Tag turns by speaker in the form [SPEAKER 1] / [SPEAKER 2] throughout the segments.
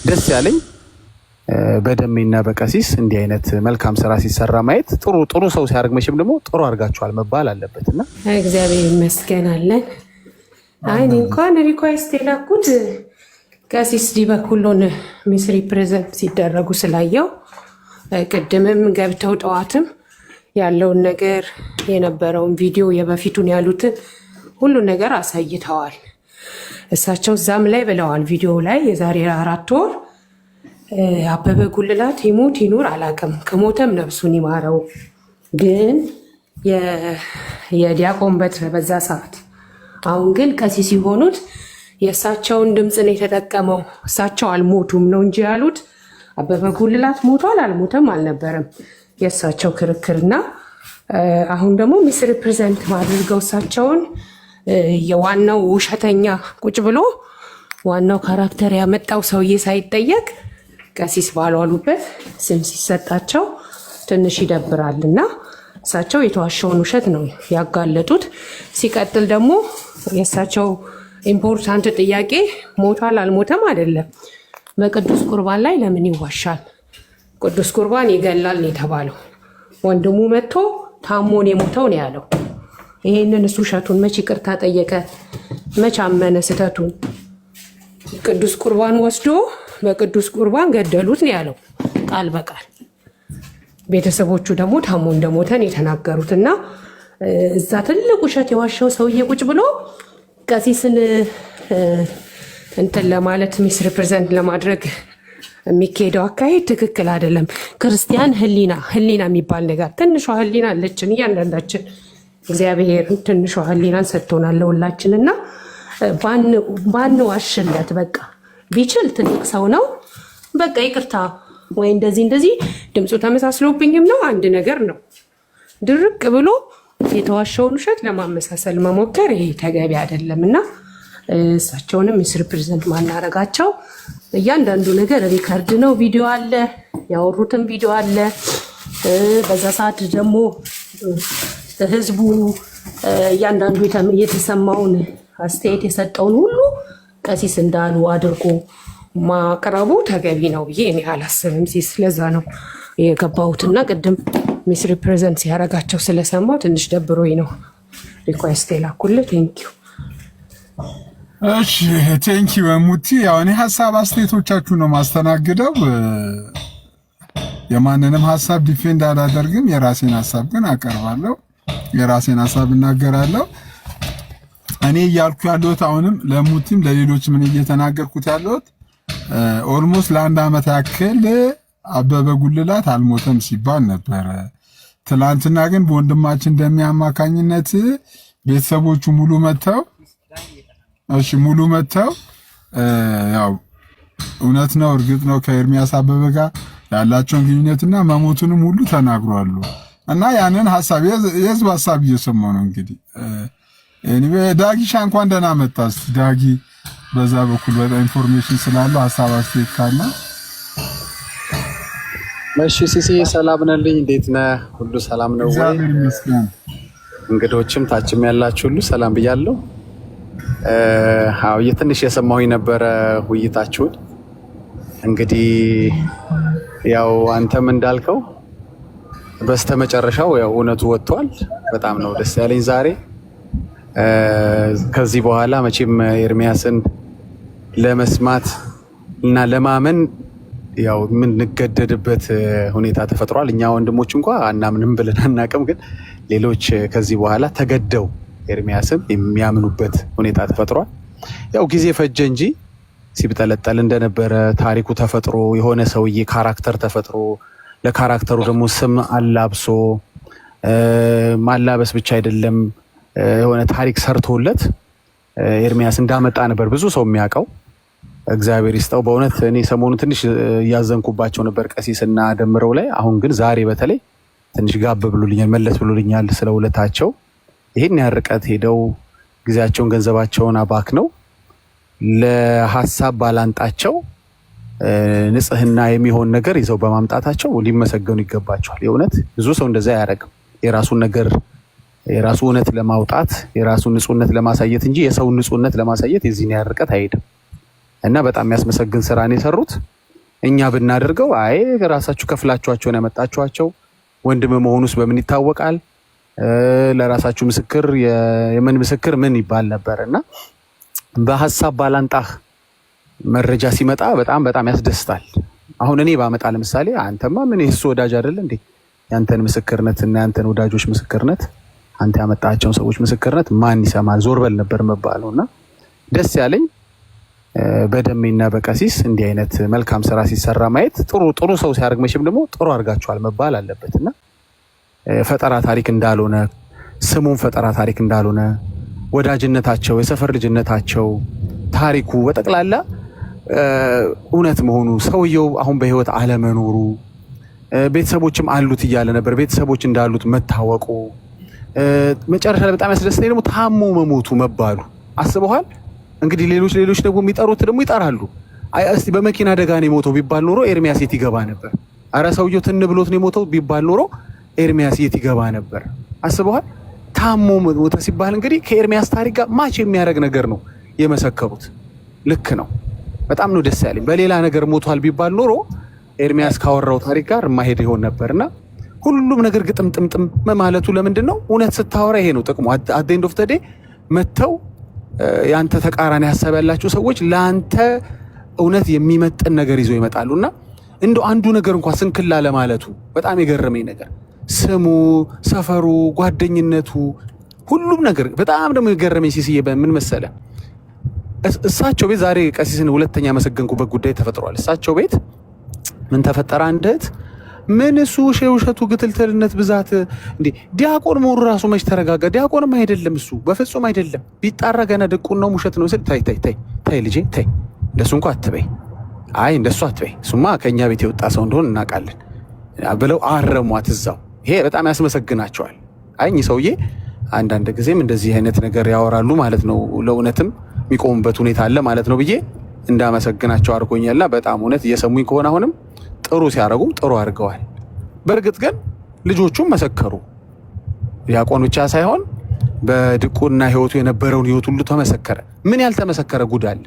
[SPEAKER 1] ደስ ያለኝ በደሜና በቀሲስ እንዲህ አይነት መልካም ስራ ሲሰራ ማየት ጥሩ ሰው ሲያደርግ መቼም ደግሞ ጥሩ አድርጋችኋል መባል አለበትና
[SPEAKER 2] እግዚአብሔር ይመስገን አለን። አይ እንኳን ሪኳስት የላኩት ቀሲስ ዲበኩሎን ሚስ ሪፕሬዘንት ሲደረጉ ስላየው ቅድምም ገብተው ጠዋትም ያለውን ነገር የነበረውን ቪዲዮ የበፊቱን ያሉትን ሁሉ ነገር አሳይተዋል። እሳቸው ዛም ላይ ብለዋል ቪዲዮ ላይ የዛሬ 4 ወር አበበ ጉልላት ይሙት ይኑር አላውቅም፣ ከሞተም ነፍሱን ይማረው። ግን የዲያቆን በትረ በዛ ሰዓት አሁን ግን ቀሲስ ሲሆኑት የእሳቸውን ድምፅ ነው የተጠቀመው። እሳቸው አልሞቱም ነው እንጂ ያሉት አበበ ጉልላት ሞቷል አልሞተም አልነበረም የእሳቸው ክርክርና አሁን ደግሞ ሚስ ሪፕሬዘንት ማድርገው እሳቸውን የዋናው ውሸተኛ ቁጭ ብሎ ዋናው ካራክተር ያመጣው ሰውዬ ሳይጠየቅ ቀሲስ ባሏሉበት ስም ሲሰጣቸው ትንሽ ይደብራልና እሳቸው የተዋሸውን ውሸት ነው ያጋለጡት። ሲቀጥል ደግሞ የእሳቸው ኢምፖርታንት ጥያቄ ሞቷል አልሞተም አይደለም፣ በቅዱስ ቁርባን ላይ ለምን ይዋሻል? ቅዱስ ቁርባን ይገላል ነው የተባለው። ወንድሙ መጥቶ ታሞን የሞተው ነው ያለው። ይሄንን እሱ ውሸቱን መች ይቅርታ ጠየቀ? መች አመነ ስተቱን? ቅዱስ ቁርባን ወስዶ በቅዱስ ቁርባን ገደሉት ነው ያለው ቃል በቃል። ቤተሰቦቹ ደግሞ ታሞ እንደሞተን የተናገሩትና እዛ ትልቅ ውሸት የዋሸው ሰውዬ ቁጭ ብሎ ቀሲስን እንትን ለማለት ሚስ ሪፕሬዘንት ለማድረግ የሚካሄደው አካሄድ ትክክል አይደለም። ክርስቲያን ህሊና የሚባል ነገር ትንሿ ህሊና አለችን እያንዳንዳችን። እግዚአብሔር ትንሿ ህሊናን ሰጥቶናል ለሁላችንና ባንዋሽለት በቃ ቢችል ትልቅ ሰው ነው በቃ ይቅርታ ወይ እንደዚህ ድምፁ ተመሳስሎብኝም ነው አንድ ነገር ነው። ድርቅ ብሎ የተዋሸውን ውሸት ለማመሳሰል መሞከር ይሄ ተገቢ አይደለም እና እሳቸውንም ሚስ ሪፕሬዘንት ማናረጋቸው እያንዳንዱ ነገር ሪከርድ ነው፣ ቪዲዮ አለ፣ ያወሩትን ቪዲዮ አለ። በዛ ሰዓት ደግሞ ህዝቡ እያንዳንዱ የተሰማውን አስተያየት የሰጠውን ሁሉ ቀሲስ እንዳሉ አድርጎ ማቅረቡ ተገቢ ነው ብዬ እኔ አላስብም። ስለዛ ነው የገባሁትና ቅድም ሚስ ሪፕሬዘንት ሲያደርጋቸው ስለሰማው ትንሽ ደብሮኝ ነው ሪኳስት የላኩልህ። ቴንኪው።
[SPEAKER 3] እሺ ቴንኪው ሙቲ። ያው እኔ ሀሳብ አስተያየቶቻችሁ ነው ማስተናግደው። የማንንም ሀሳብ ዲፌንድ አላደርግም። የራሴን ሀሳብ ግን አቀርባለሁ፣ የራሴን ሀሳብ እናገራለሁ። እኔ እያልኩ ያለሁት አሁንም ለሙቲም ለሌሎች ምን እየተናገርኩት ያለሁት ኦልሞስት ለ1 ዓመት ያክል አበበ ጉልላት አልሞተም ሲባል ነበረ። ትላንትና ግን በወንድማችን እንደሚያማካኝነት ቤተሰቦቹ ሙሉ መተው ያው እውነት ነው እርግጥ ነው ከኤርሚያስ አበበ ጋር ያላቸውን ግንኙነትና መሞቱንም ሁሉ ተናግሯሉ። እና ያንን ሐሳብ የህዝብ ሐሳብ እየሰማው ነው እንግዲህ ዳጊሻ እንኳን ደህና መጣስ ዳጊ በዛ በኩል በጣም ኢንፎርሜሽን ስላለው ሐሳብ አስተያየት ካለ
[SPEAKER 1] እሺ። ሲሲ ሰላም ነልኝ፣ እንዴት ነህ? ሁሉ ሰላም ነው ወይ? እንግዶችም ታችም ያላችሁ ሁሉ ሰላም ብያለሁ። አዎ የትንሽ የሰማሁኝ ነበረ ውይይታችሁን። እንግዲህ ያው አንተም እንዳልከው በስተመጨረሻው ያው እውነቱ ወጥቷል። በጣም ነው ደስ ያለኝ ዛሬ። ከዚህ በኋላ መቼም ኤርሚያስን ለመስማት እና ለማመን ያው የምንገደድበት ሁኔታ ተፈጥሯል። እኛ ወንድሞች እንኳን አናምንም ብለን አናቅም፣ ግን ሌሎች ከዚህ በኋላ ተገደው ኤርሚያስን የሚያምኑበት ሁኔታ ተፈጥሯል። ያው ጊዜ ፈጀ እንጂ ሲብጠለጠል እንደነበረ ታሪኩ ተፈጥሮ የሆነ ሰውዬ ካራክተር ተፈጥሮ ለካራክተሩ ደግሞ ስም አላብሶ ማላበስ ብቻ አይደለም የሆነ ታሪክ ሰርቶለት ኤርሚያስ እንዳመጣ ነበር ብዙ ሰው የሚያውቀው። እግዚአብሔር ይስጠው በእውነት። እኔ ሰሞኑን ትንሽ እያዘንኩባቸው ነበር ቀሲስና ደምረው ላይ። አሁን ግን ዛሬ በተለይ ትንሽ ጋብ ብሎልኛል፣ መለስ ብሎልኛል ስለ ውለታቸው። ይሄን ያርቀት ሄደው ጊዜያቸውን ገንዘባቸውን አባክነው ለሐሳብ ባላንጣቸው ንጽህና የሚሆን ነገር ይዘው በማምጣታቸው ሊመሰገኑ ይገባቸዋል። የእውነት ብዙ ሰው እንደዛ አያደርግም። የራሱን ነገር የራሱ እውነት ለማውጣት የራሱን ንጹህነት ለማሳየት እንጂ የሰውን ንጹህነት ለማሳየት የዚህን ያርቀት አይሄድም እና በጣም የሚያስመሰግን ስራ ነው የሰሩት። እኛ ብናደርገው አይ ራሳችሁ ከፍላችኋቸው ነው ያመጣችኋቸው፣ ወንድም መሆኑስ በምን ይታወቃል? ለራሳችሁ ምስክር የምን ምስክር ምን ይባል ነበርና በሐሳብ ባላንጣህ መረጃ ሲመጣ በጣም በጣም ያስደስታል። አሁን እኔ ባመጣ ለምሳሌ አንተማ ምን እሱ ወዳጅ አይደል እንዴ? ያንተን ምስክርነት እና ያንተን ወዳጆች ምስክርነት አንተ ያመጣቸውን ሰዎች ምስክርነት ማን ይሰማል? ዞር በል ነበር መባለውና ደስ ያለኝ በደሜና በቀሲስ እንዲህ አይነት መልካም ስራ ሲሰራ ማየት ጥሩ ሰው ሲያደርግ መቼም ደግሞ ጥሩ አድርጋችኋል መባል አለበትና ፈጠራ ታሪክ እንዳልሆነ ስሙን ፈጠራ ታሪክ እንዳልሆነ ወዳጅነታቸው የሰፈር ልጅነታቸው ታሪኩ በጠቅላላ እውነት መሆኑ ሰውየው አሁን በህይወት አለመኖሩ ቤተሰቦችም አሉት እያለ ነበር ቤተሰቦች እንዳሉት መታወቁ መጨረሻ ላይ በጣም ያስደስተኝ ደግሞ ታሞ መሞቱ መባሉ አስበዋል። እንግዲህ ሌሎች ደግሞ የሚጠሩት ደግሞ ይጠራሉ። እስቲ በመኪና አደጋ ነው የሞተው ቢባል ኖሮ ኤርሚያስ የት ይገባ ነበር? አረ ሰውየው ትን ብሎት ነው የሞተው ቢባል ኖሮ ኤርሚያስ የት ይገባ ነበር? አስበዋል። ታሞ ሞተ ሲባል እንግዲህ ከኤርሚያስ ታሪክ ጋር ማች የሚያደርግ ነገር ነው የመሰከሩት። ልክ ነው። በጣም ነው ደስ ያለኝ። በሌላ ነገር ሞቷል ቢባል ኖሮ ኤርሚያስ ካወራው ታሪክ ጋር ማሄድ ይሆን ነበርና ሁሉም ነገር ግጥምጥምጥም ማለቱ ለምንድን ነው? እውነት ስታወራ ይሄ ነው ጥቅሙ። አት ኤንድ ኦፍ ዘ ዴይ መተው ያንተ ተቃራኒ ሐሳብ ያላቸው ሰዎች ለአንተ እውነት የሚመጥን ነገር ይዘው ይመጣሉና እንደው አንዱ ነገር እንኳን ስንክላ ለማለቱ በጣም የገረመኝ ነገር ስሙ፣ ሰፈሩ፣ ጓደኝነቱ፣ ሁሉም ነገር በጣም ደግሞ የገረመኝ ሲስዬ ምን መሰለ? እሳቸው ቤት ዛሬ ቀሲስን ሁለተኛ መሰገንኩበት ጉዳይ ተፈጥሯል። እሳቸው ቤት ምን ተፈጠረ? አንድ እህት ምን እሱ ውሸቱ ግትልትልነት ብዛት እንዴ ዲያቆን መሆኑ ራሱ መች ተረጋጋ? ዲያቆንም አይደለም እሱ በፍጹም አይደለም። ቢጣራ ገና ድቁን ነው ውሸት ነው ስል ታይ ልጄ ታይ እንደሱ እንኳ አትበይ፣ አይ እንደሱ አትበይ፣ እሱማ ከኛ ቤት የወጣ ሰው እንደሆነ እናውቃለን ብለው አረሟት እዛው። ይሄ በጣም ያስመሰግናቸዋል። አይ እኚህ ሰውዬ አንዳንድ ጊዜም እንደዚህ አይነት ነገር ያወራሉ ማለት ነው፣ ለእውነትም የሚቆሙበት ሁኔታ አለ ማለት ነው ብዬ እንዳመሰግናቸው አድርጎኛልና በጣም እውነት እየሰሙኝ ከሆነ አሁንም ጥሩ ሲያደርጉም ጥሩ አድርገዋል። በእርግጥ ግን ልጆቹም መሰከሩ። ዲያቆን ብቻ ሳይሆን በድቁና ህይወቱ የነበረውን ህይወት ሁሉ ተመሰከረ። ምን ያልተመሰከረ ጉዳል?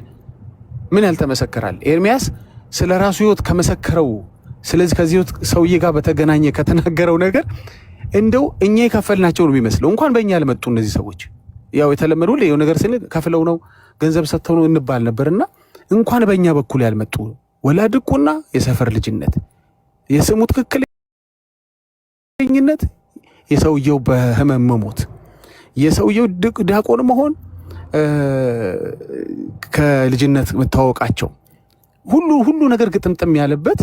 [SPEAKER 1] ምን ያልተመሰከራል? ኤርሚያስ ስለ ራሱ ህይወት ከመሰከረው ስለዚህ ከዚህ ህይወት ሰውዬ ጋር በተገናኘ ከተናገረው ነገር እንደው እኛ የከፈልናቸው ነው የሚመስለው። እንኳን በእኛ ያልመጡ እነዚህ ሰዎች ያው የተለመዱ ለየው ነገር ስለ ከፍለው ነው ገንዘብ ሰጥተው ነው እንባል ነበርና እንኳን በእኛ በኩል ያልመጡ ወላድቁና የሰፈር ልጅነት የስሙ ትክክለኝነት የሰውየው በህመም መሞት የሰውየው ዲያቆን መሆን ከልጅነት መታወቃቸው ሁሉ ነገር ግጥምጥም ያለበት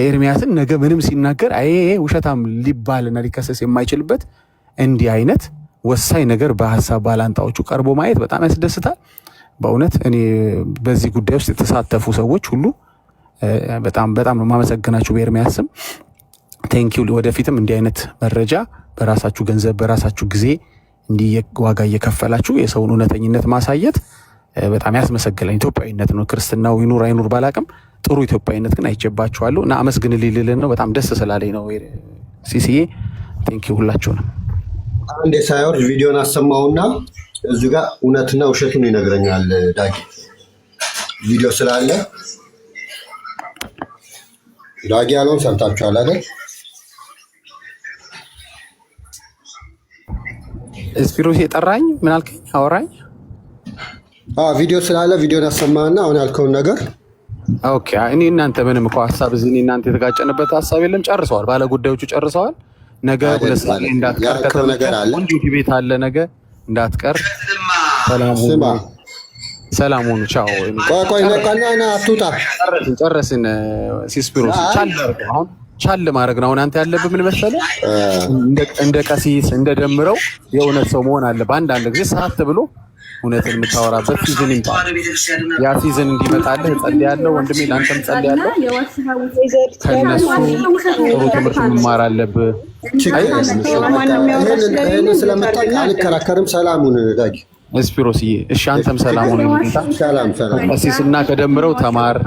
[SPEAKER 1] ኤርሚያስን ነገ ምንም ሲናገር አይ ውሸታም ሊባልና ሊከሰስ የማይችልበት እንዲህ አይነት ወሳኝ ነገር በሐሳብ ባላንጣዎቹ ቀርቦ ማየት በጣም ያስደስታል። በእውነት እኔ በዚህ ጉዳይ ውስጥ የተሳተፉ ሰዎች ሁሉ በጣም ነው ማመሰግናችሁ በኤርሚያስ ስም። ቴንኪው። ወደፊትም እንዲህ አይነት መረጃ በራሳችሁ ገንዘብ በራሳችሁ ጊዜ እንዲህ ዋጋ እየከፈላችሁ የሰውን እውነተኝነት ማሳየት በጣም ያስመሰግናል። ኢትዮጵያዊነት ነው። ክርስትናው ይኑር አይኑር ባላቅም ጥሩ ኢትዮጵያዊነት ግን አይቼባችኋለሁ እና አመስግንልኝ ልልን ነው። በጣም ደስ ስላለኝ ነው ሲሲዬ። ቴንኪው ሁላችሁንም።
[SPEAKER 4] አንዴ ሳይወርድ ቪዲዮን አሰማውና እዚህ ጋር እውነትና ውሸቱን ይነግረኛል ዳጊ። ቪዲዮ ስላለ ዳጊ ያለውን ሰምታችኋል አይደል?
[SPEAKER 1] ስፒሮስ የጠራኝ ምን አልከኝ? አወራኝ።
[SPEAKER 4] ቪዲዮ ስላለ ቪዲዮን አሰማና አሁን ያልከውን ነገር።
[SPEAKER 1] ኦኬ። እኔ እናንተ ምንም እኮ ሀሳብ እዚህ እኔ እናንተ የተጋጨንበት ሀሳብ የለም። ጨርሰዋል። ባለ ጉዳዮቹ ጨርሰዋል። ነገ ሁለት ሰዓት እንዳትቀር
[SPEAKER 4] ነገር አለ።
[SPEAKER 1] እንዴት ቤት አለ ነገ እንዳትቀር። ሰላም ሁኑ። ቻው።
[SPEAKER 4] ቆይ ነቃና አትውጣ።
[SPEAKER 1] ጨረስን። ሲስፒሮስ አሁን ቻል ማድረግ ነው። አሁን አንተ ያለብህ ምን መሰለህ? እንደ ቀሲስ እንደ ደምረው የእውነት ሰው መሆን አለ። በአንዳንድ ጊዜ ሰዓት ብሎ እውነትን የምታወራበት ሲዝን ይምጣ። ያ ሲዝን እንዲመጣልህ እጸልያለሁ። ወንድሜ ለአንተም እጸልያለሁ። ከእነሱ ጥሩ ትምህርት መማር አለብህ።
[SPEAKER 4] ይህን ስለመጣቅ አልከራከርም። ሰላሙን ዳጊ
[SPEAKER 1] ስፒሮስዬ። እሺ አንተም ሰላሙን። ቀሲስና ከደምረው ተማር።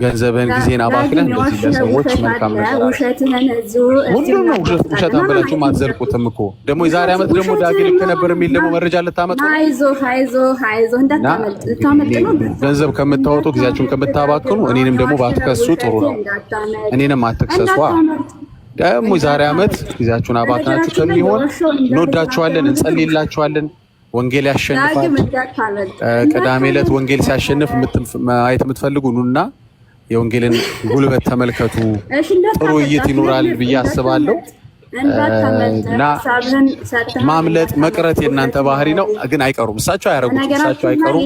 [SPEAKER 1] ገንዘብህን ጊዜን አባክነህ እንደዚህ ለሰዎች መልካም ነገር ሁሉም ነው ውሸት አንበላችሁ ማትዘልቁትም እኮ ደግሞ የዛሬ ዓመት ደግሞ ዳጊ ልክ ነበር የሚል ደግሞ መረጃ ልታመጡ ገንዘብ ከምታወጡ ጊዜያችሁን ከምታባክኑ እኔንም ደግሞ ባትከሱ ጥሩ ነው። እኔንም አትክሰሷ። ደግሞ የዛሬ ዓመት ጊዜያችሁን አባክናችሁ ከሚሆን እንወዳችኋለን፣ እንጸልይላችኋለን። ወንጌል ያሸንፋል። ቅዳሜ ዕለት ወንጌል ሲያሸንፍ ማየት የምትፈልጉ ኑና የወንጌልን ጉልበት ተመልከቱ። ጥሩ እይት ይኖራል ብዬ አስባለሁ። እና ማምለጥ መቅረት የእናንተ ባህሪ ነው፣ ግን አይቀሩም። እሳቸው አያረጉት፣ እሳቸው አይቀሩም።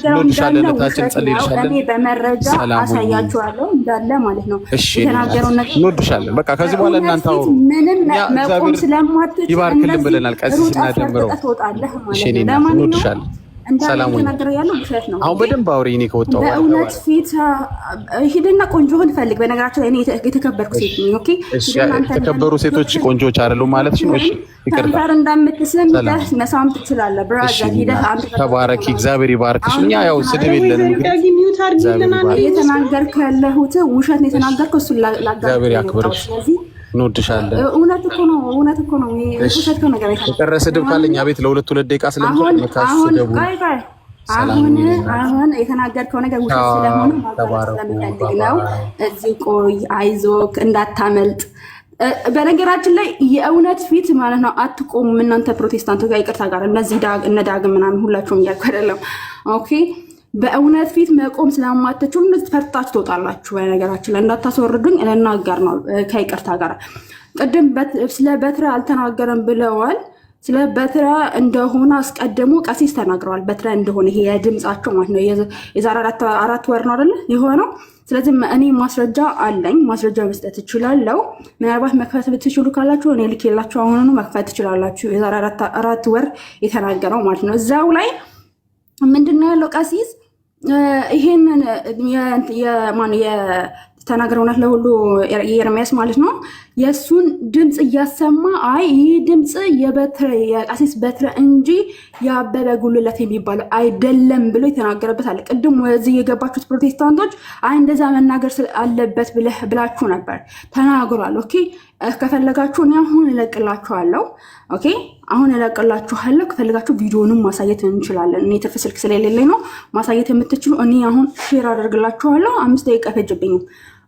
[SPEAKER 1] እንወድሻለን፣ እህታችን እንጸልይልሻለን። ሰላም
[SPEAKER 5] አሳያችኋለሁ እንዳለ ማለት ነው።
[SPEAKER 1] እሺ እንወድሻለን። በቃ ከዚህ በኋላ እናንተ አውሩ፣ እግዚአብሔር ይባርክልን ብለናል። ቀሲስ እናደምረው። እሺ እንወድሻለን። ሰላም ወይ አሁን በደንብ አውሪ። እኔ ከወጣሁ
[SPEAKER 5] በእውነት ፊት ሂድና ቆንጆህን ፈልግ። በነገራችን ላይ እኔ የተከበርኩ ሴት ነኝ። ኦኬ
[SPEAKER 1] እሺ፣ የተከበሩ ሴቶች ቆንጆዎች አይደሉም ማለት ነው። እሺ ይቅርታ።
[SPEAKER 5] ከንፈር እንደምትስም ሂደህ መሳም ትችላለህ። ብራዘር ሂደህ አንተ
[SPEAKER 1] ተባረኪ፣ እግዚአብሔር ይባርክሽ። እኛ ያው ስድብ የለንም።
[SPEAKER 5] እየተናገርክ ያለሁት ውሸት ነው የተናገርከው። እሱን
[SPEAKER 1] እግዚአብሔር ያክብርሽ። እንወድሻለን።
[SPEAKER 5] እውነት እኮ ነው፣ እውነት እኮ ነው። ውሸት ነው ነገር አይደለም።
[SPEAKER 1] የቀረ ስድብ ካለኝ አቤት ለሁለት ደቂቃ ስለምትል መካስ ስደቡ።
[SPEAKER 5] አሁን የተናገርከው ነገር ውሸት ስለሆነ ስለምፈልግ ነው። እዚህ ቆይ፣ አይዞክ፣ እንዳታመልጥ። በነገራችን ላይ የእውነት ፊት ማለት ነው አትቆሙም እናንተ ፕሮቴስታንቶች ጋር ይቅርታ ጋር እነዚህ እነ ዳግም ምናምን ሁላችሁም እያልኩ አይደለም። ኦኬ በእውነት ፊት መቆም ስለማትችሉ እንደዚህ ፈርታችሁ ትወጣላችሁ። በነገራችን ላይ እንዳታስወርዱኝ ልናገር ነው ከይቅርታ ጋር። ቅድም ስለ በትረ አልተናገረም ብለዋል። ስለ በትረ እንደሆነ አስቀድሞ ቀሲስ ተናግረዋል። በትረ እንደሆነ ይሄ የድምጻቸው ማለት ነው። የዛሬ አራት ወር ነው አይደለ የሆነው። ስለዚህ እኔ ማስረጃ አለኝ፣ ማስረጃ መስጠት እችላለሁ። ምናልባት መክፈት ብትችሉ ካላችሁ እኔ ልኬላችሁ አሁኑኑ መክፈት ትችላላችሁ። የዛሬ አራት ወር የተናገረው ማለት ነው። እዛው ላይ ምንድነው ያለው ቀሲስ ይሄንን የተናገረውነት ለሁሉ የኤርሚያስ ማለት ነው የእሱን ድምፅ እያሰማ አይ ይህ ድምፅ የቀሲስ በትረ እንጂ የአበበ ጉልላት የሚባለው አይደለም ብሎ የተናገረበት አለ። ቅድም ወዚህ የገባችሁት ፕሮቴስታንቶች አይ እንደዛ መናገር አለበት ብላችሁ ነበር፣ ተናግሯል። ኦኬ ከፈለጋችሁ እኔ አሁን እለቅላችኋለሁ። ኦኬ አሁን እለቅላችኋለሁ። ከፈለጋችሁ ቪዲዮንም ማሳየት እንችላለን። እኔ ትርፍ ስልክ ስለሌለኝ ነው ማሳየት የምትችሉ። እኔ አሁን ሼር አደርግላችኋለሁ። 5 ደቂቃ ፈጅብኝ።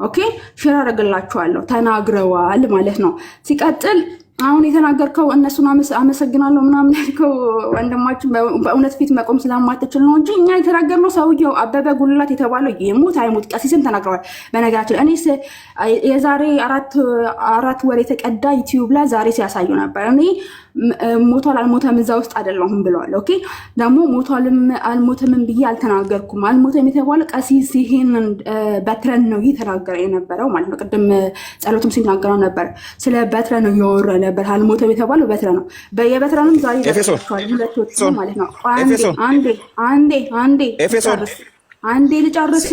[SPEAKER 5] ኦኬ ሼር አደርግላችኋለሁ። ተናግረዋል ማለት ነው። ሲቀጥል አሁን የተናገርከው እነሱን አመሰግናለሁ ምናምን ያልከው ወንድማችን በእውነት ፊት መቆም ስለማትችል ነው እንጂ እኛ የተናገርነው ሰውየው አበበ ጉልላት የተባለው ይሙት አይሙት ቀሲስም ተናግረዋል። በነገራችን እኔ የዛሬ አራት ወር የተቀዳ ዩቲዩብ ላይ ዛሬ ሲያሳዩ ነበር። እኔ ሞቷል አልሞተም እዛ ውስጥ አይደለሁም ብለዋል። ኦኬ ደግሞ ሞቷልም አልሞተምም ብዬ አልተናገርኩም። አልሞተም የተባለው ቀሲስ ይሄንን በትረን ነው የተናገረ የነበረው ማለት ነው። ቅድም ጸሎትም ሲናገረው ነበር ስለ በትረ ነው ያወራ ነበር። አልሞተም የተባለው በትረ ነው። በየበትረንም ዛሬ ደርሷል ሁለቶቹ ማለት ነው። አንዴ ልጨርስ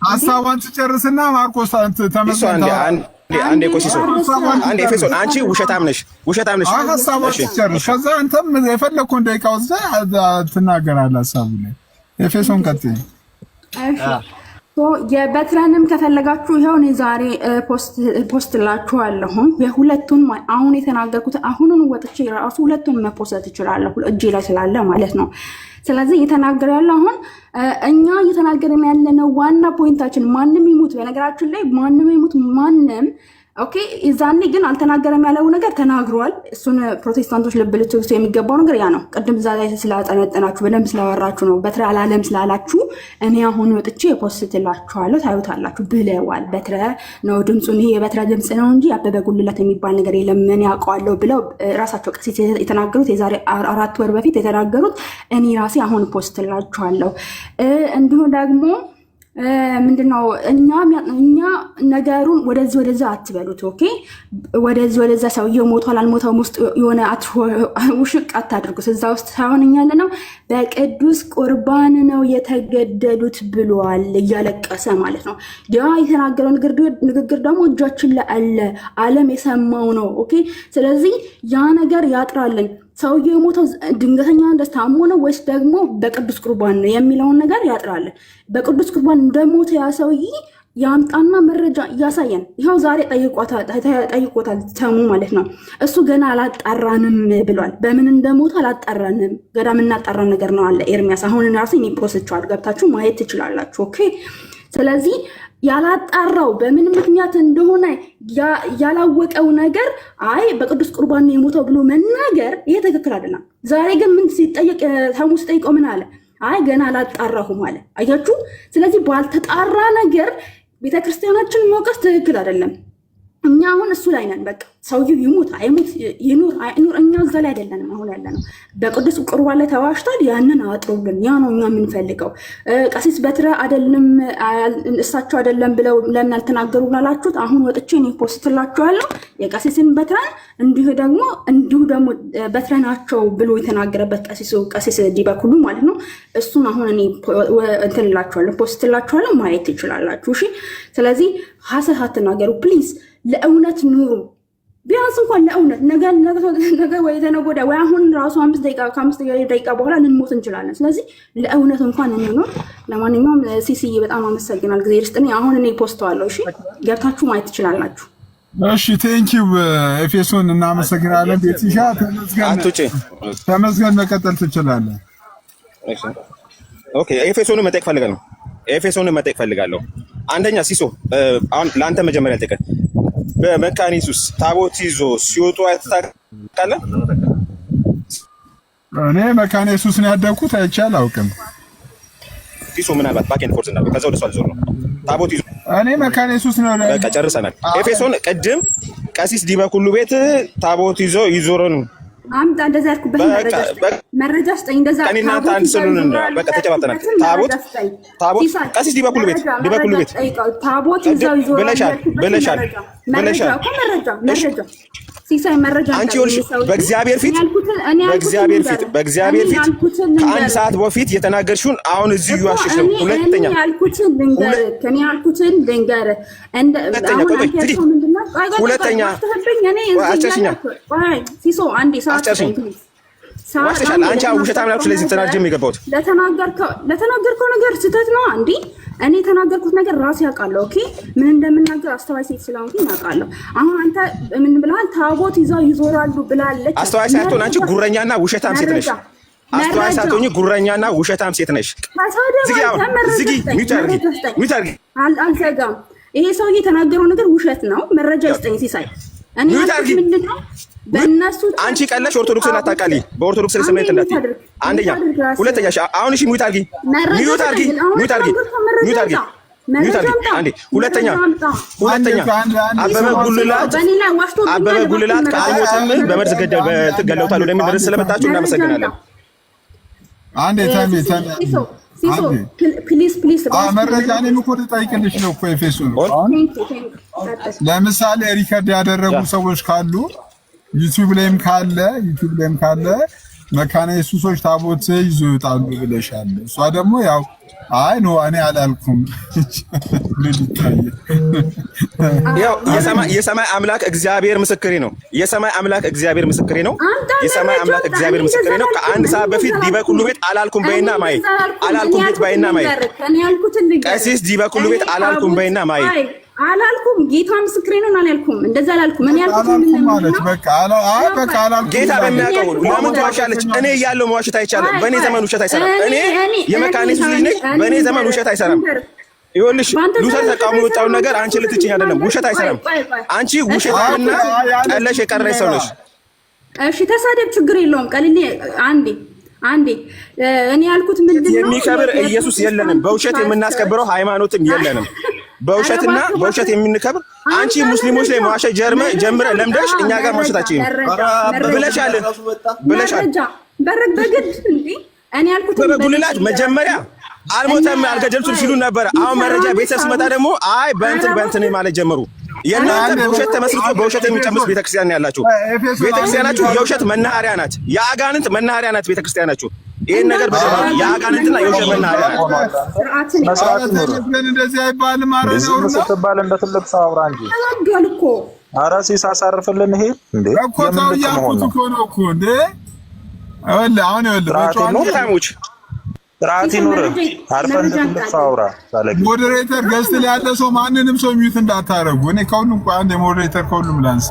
[SPEAKER 3] ሀሳቧን ትጨርስና ማርቆስ ተመልሰን
[SPEAKER 6] አንዴ ቆሲሶ አንዴ ኤፌሶን አንቺ ውሸታም ነሽ።
[SPEAKER 3] ሀሳቧን ትጨርስ፣ ከዛ አንተም የፈለግከውን ደቂቃ ወስደህ ትናገራለህ ሀሳቡ ላይ። ኤፌሶን ቀጥይ።
[SPEAKER 5] የበትረንም ከፈለጋችሁ ይኸው እኔ ዛሬ ፖስት ላችኋለሁ። የሁለቱን አሁን የተናገርኩት አሁኑን ወጥቼ ራሱ ሁለቱን መፖስት እችላለሁ እጄ ላይ ስላለ ማለት ነው። ስለዚህ እየተናገረ ያለው አሁን እኛ እየተናገረን ያለነው ዋና ፖይንታችን ማንም ይሙት፣ በነገራችን ላይ ማንም ይሙት ማንም ኦኬ። እዛኔ ግን አልተናገረም ያለው ነገር ተናግሯል። እሱን ፕሮቴስታንቶች ልብ ልትወስዱ የሚገባው ነገር ያ ነው። ቅድም እዛ ላይ ስላጠነጠናችሁ በደንብ ስላወራችሁ ነው። በትረ አላለም ስላላችሁ እኔ አሁን ወጥቼ የፖስትላችኋለሁ ታዩታላችሁ ብለዋል። በትረ ነው ድምፁን፣ ይሄ የበትረ ድምፅ ነው እንጂ አበበ ጉልላት የሚባል ነገር የለም ምን ያውቀዋለሁ ብለው ራሳቸው ቀሲስ የተናገሩት የዛሬ 4 ወር በፊት የተናገሩት እኔ ራሴ አሁን ፖስትላችኋለሁ። እንዲሁም ደግሞ ምንድነው እኛ ነገሩን ወደዚህ ወደዛ አትበሉት። ኦኬ ወደዚህ ወደዛ ሰውየው ሞቷል አልሞተውም ውስጥ የሆነ ውሽቅ አታድርጉት። እዛ ውስጥ ሳይሆን እኛ ያለነው በቅዱስ ቁርባን ነው የተገደሉት ብሏል፣ እያለቀሰ ማለት ነው። ያ የተናገረው ንግግር ደግሞ እጃችን ላይ አለ፣ ዓለም የሰማው ነው። ኦኬ ስለዚህ ያ ነገር ያጥራልኝ። ሰውየው የሞተው ድንገተኛ እንደታሞ ነው ወይስ ደግሞ በቅዱስ ቁርባን ነው የሚለውን ነገር ያጥራል። በቅዱስ ቁርባን እንደሞተ ያ ሰውዬ ያምጣና መረጃ ያሳየን። ይኸው ዛሬ ጠይቆታል ተሙ ማለት ነው። እሱ ገና አላጣራንም ብሏል። በምን እንደሞተ አላጣራንም፣ ገና የምናጣራ ነገር ነው አለ ኤርሚያስ። አሁን ራሴ እኔ ፖስቸዋል፣ ገብታችሁ ማየት ትችላላችሁ። ኦኬ። ስለዚህ ያላጣራው በምን ምክንያት እንደሆነ ያላወቀው ነገር አይ በቅዱስ ቁርባን ነው የሞተው ብሎ መናገር ይሄ ትክክል አይደለም። ዛሬ ግን ምን ሲጠየቅ ተሙ ሲጠይቀው ምን አለ? አይ ገና አላጣራሁም አለ። አያችሁ። ስለዚህ ባልተጣራ ነገር ቤተክርስቲያናችን መውቀስ ትክክል አይደለም። እኛ አሁን እሱ ላይ ነን። በቃ ሰውዬው ይሙት አይሙት ይኑር አይኑር እኛ እዛ ላይ አይደለንም አሁን ያለነው። በቅዱስ ቁርባን ላይ ተዋሽቷል፣ ያንን አጥሩልን። ያ ነው እኛ የምንፈልገው። ቀሲስ በትረ አይደለም እሳቸው አይደለም ብለው ለምን አልተናገሩ ላላችሁት አሁን ወጥቼ እኔ ፖስትላችኋለሁ የቀሲስን በትረን እንዲሁ ደግሞ በትረ ናቸው ብሎ የተናገረበት ቀሲስ ዲበኩሉ ማለት ነው። እሱን አሁን እኔ እንትንላችኋለሁ ፖስትላችኋለሁ፣ ማየት ትችላላችሁ። እሺ። ስለዚህ ሐሰት አትናገሩ ፕሊዝ። ለእውነት ኑሩ። ቢያንስ እንኳን ለእውነት ነገ ወይ ተነገ ወዲያ ወይ አሁን ራሱ 5 ደቂቃ ከ5 ደቂቃ በኋላ ልንሞት እንችላለን። ስለዚህ ለእውነት እንኳን እንኑር። ለማንኛውም ሲሲዬ በጣም አመሰግናል። ጊዜ ይስጥልኝ። አሁን እኔ ፖስተዋለሁ። እሺ ገብታችሁ ማየት ትችላላችሁ።
[SPEAKER 3] እሺ ቴንኪው ኤፌሶን እናመሰግናለን። ቤትሻ ተመስገን መቀጠል ትችላለህ።
[SPEAKER 6] ኦኬ ኤፌሶን መጠየቅ ፈልጋለሁ። አንደኛ ሲሶ አሁን ለአንተ መጀመሪያ ልጠይቅህ፣ በመካነ ኢየሱስ ታቦት ይዞ ሲወጡ አይተታውቃለህ?
[SPEAKER 3] እኔ መካነ ኢየሱስ ነው ያደግኩት፣ አይቼ አላውቅም።
[SPEAKER 6] ሲሶ ምናልባት ባኬን ፎርስ እና ከዛ ወደ ሷል ዞር ነው ታቦት ይዞ
[SPEAKER 3] እኔ መካነ ኢየሱስ ነው።
[SPEAKER 6] በቃ ጨርሰናል። ኤፌሶን ቅድም ቀሲስ ዲበኩሉ ቤት ታቦት ይዞ ይዞረን
[SPEAKER 5] አምጣ እንደዛ ያልኩበት መረጃ ስጠኝ። እንደዛ
[SPEAKER 6] ታቦት አንድ ሰሉን በቃ ተጨባብጠናል። ታቦት ቀሲስ ዲበኩሉ ቤት
[SPEAKER 5] ታቦት ይዘው ይዞራል
[SPEAKER 6] ብለሻል።
[SPEAKER 5] መረጃ ሲሳይ መረጃ
[SPEAKER 6] አንቺ ወልሽ በእግዚአብሔር ፊት ከአንድ ሰዓት በፊት የተናገርሽውን አሁን እዚህ ይዋሽሽ ነው። ሁለተኛ ዋሽተሻል። አንቺ ውሸታም ናችሁ። ስለዚህ ተናጅም የገባሁት
[SPEAKER 5] ለተናገርከው ነገር ስህተት ነው እንዴ? እኔ የተናገርኩት ነገር ራሴ ያውቃለሁ። ኦኬ ምን እንደምናገር አስተዋይ ሴት ስለሆንኩኝ ያውቃለሁ። አሁን አንተ ምን ብለሃል? ታቦት ይዘው ይዞራሉ ብላለች።
[SPEAKER 6] አስተዋይ ሳትሆን አንቺ ጉረኛና ውሸታም ሴት ነሽ። አስተዋይ ሳትሆኝ ጉረኛና ውሸታም ሴት ነሽ። ዝጊ ሚውት አድርጊ።
[SPEAKER 5] አልዘጋም። ይሄ ሰውዬ የተናገረው ነገር ውሸት ነው። መረጃ ይስጠኝ ሲሳይ። እኔ ምንድን ነው በእነሱ
[SPEAKER 6] አንቺ ቀለሽ ኦርቶዶክስን አታውቃሊ። በኦርቶዶክስ ስሜት እንዳትይ። አንደኛ ሁለተኛ አሁን እሺ ሚውት አድርጊ። አንዴ ሁለተኛ አበበ ጉልላት ከአልሞትም በመርዝ ገለውታል ወደሚል ድረስ ስለመጣችሁ እናመሰግናለን።
[SPEAKER 3] አንዴ ታሜ ፕሊዝ መረጃ እኔም እኮ ልጠይቅልሽ ነው እኮ ኤፌሶን። ለምሳሌ ሪከርድ ያደረጉ ሰዎች ካሉ ዩቲዩብ ላይም ካለ መካነ ኢየሱሶች ታቦት ይዞ ይወጣሉ ብለሻል። እሷ ደግሞ ያው አይ ነው እኔ አላልኩም።
[SPEAKER 6] የሰማይ አምላክ እግዚአብሔር ምስክሬ ነው። የሰማይ አምላክ እግዚአብሔር ምስክሬ ነው። ከአንድ ሰዓት በፊት ዲበኩሉ ቤት አላልኩም በይና ማይ ቀሲስ ዲበኩሉ ቤት አላልኩም በይና ማይ
[SPEAKER 5] አላልኩም። ጌታ ምስክሬ ነው። አላልኩም፣ እንደዛ አላልኩም። እኔ ያልኩት
[SPEAKER 3] ማለት በቃ አላልኩም።
[SPEAKER 6] ጌታ በሚያውቀው ለምን ትዋሻለች? እኔ ያለው መዋሸት አይቻልም። በእኔ ዘመን ውሸት አይሰራም። እኔ የመካነ ኢየሱስ ልጅ ነኝ። በእኔ ዘመን ውሸት አይሰራም። ይኸውልሽ ሉተር ተቃውሞ የወጣውን ነገር አንቺ ልትችኝ አይደለም። ውሸት አይሰራም። አንቺ ውሸትና ቀለሽ የቀረሽ ሰው ነሽ።
[SPEAKER 5] እሺ ተሳደብ፣ ችግር የለውም። ቀልኔ አንዴ እኔ ያልኩት ምንድነው?
[SPEAKER 6] የሚከብር ኢየሱስ የለንም። በውሸት የምናስከብረው ሃይማኖትም የለንም። በውሸትና በውሸት የምንከብር አንቺ ሙስሊሞች ላይ መዋሸት ጀምረ ለምደሽ እኛ ጋር መዋሸታችን ብለሻል።
[SPEAKER 5] በግድ እንዴ እኔ ያልኩት
[SPEAKER 6] በጉልላት መጀመሪያ አልሞተም አልገደልቱም ሲሉ ነበር። አሁን መረጃ ቤተሰብ ስመጣ ደግሞ አይ በእንትን ማለት ጀመሩ። የእናንተ በውሸት ተመስርቶ በውሸት የሚጨምስ ቤተክርስቲያን ያላችሁ። ቤተክርስቲያናችሁ የውሸት መናኸሪያ ናት። የአጋንንት መናኸሪያ ናት ቤተክርስቲያናችሁ። ይሄን ነገር በደንብ የአጋንንትና የውሸት መናኸሪያ ናት።
[SPEAKER 3] እንደዚህ አይባልም። አረጋው
[SPEAKER 7] ስትባል እንደ ትልቅ ሰው አውራ እንጂ
[SPEAKER 5] ተናገርኩ።
[SPEAKER 7] ኧረ ሲሳሳርፍልን ይሄ እንዴ
[SPEAKER 3] እኮ ታው ያልኩት እኮ ነው እኮ እንዴ። አሁን
[SPEAKER 7] ስርዓት ይኑር። አርፈን ትልቅ ሰው አውራ ባለጌ።
[SPEAKER 3] ሞዴሬተር ገዝት ላይ ያለ ሰው ማንንም ሰው ሚዩት እንዳታረጉ። እኔ ከሁሉም አንድ ሞዴሬተር ከሁሉም ላንሳ።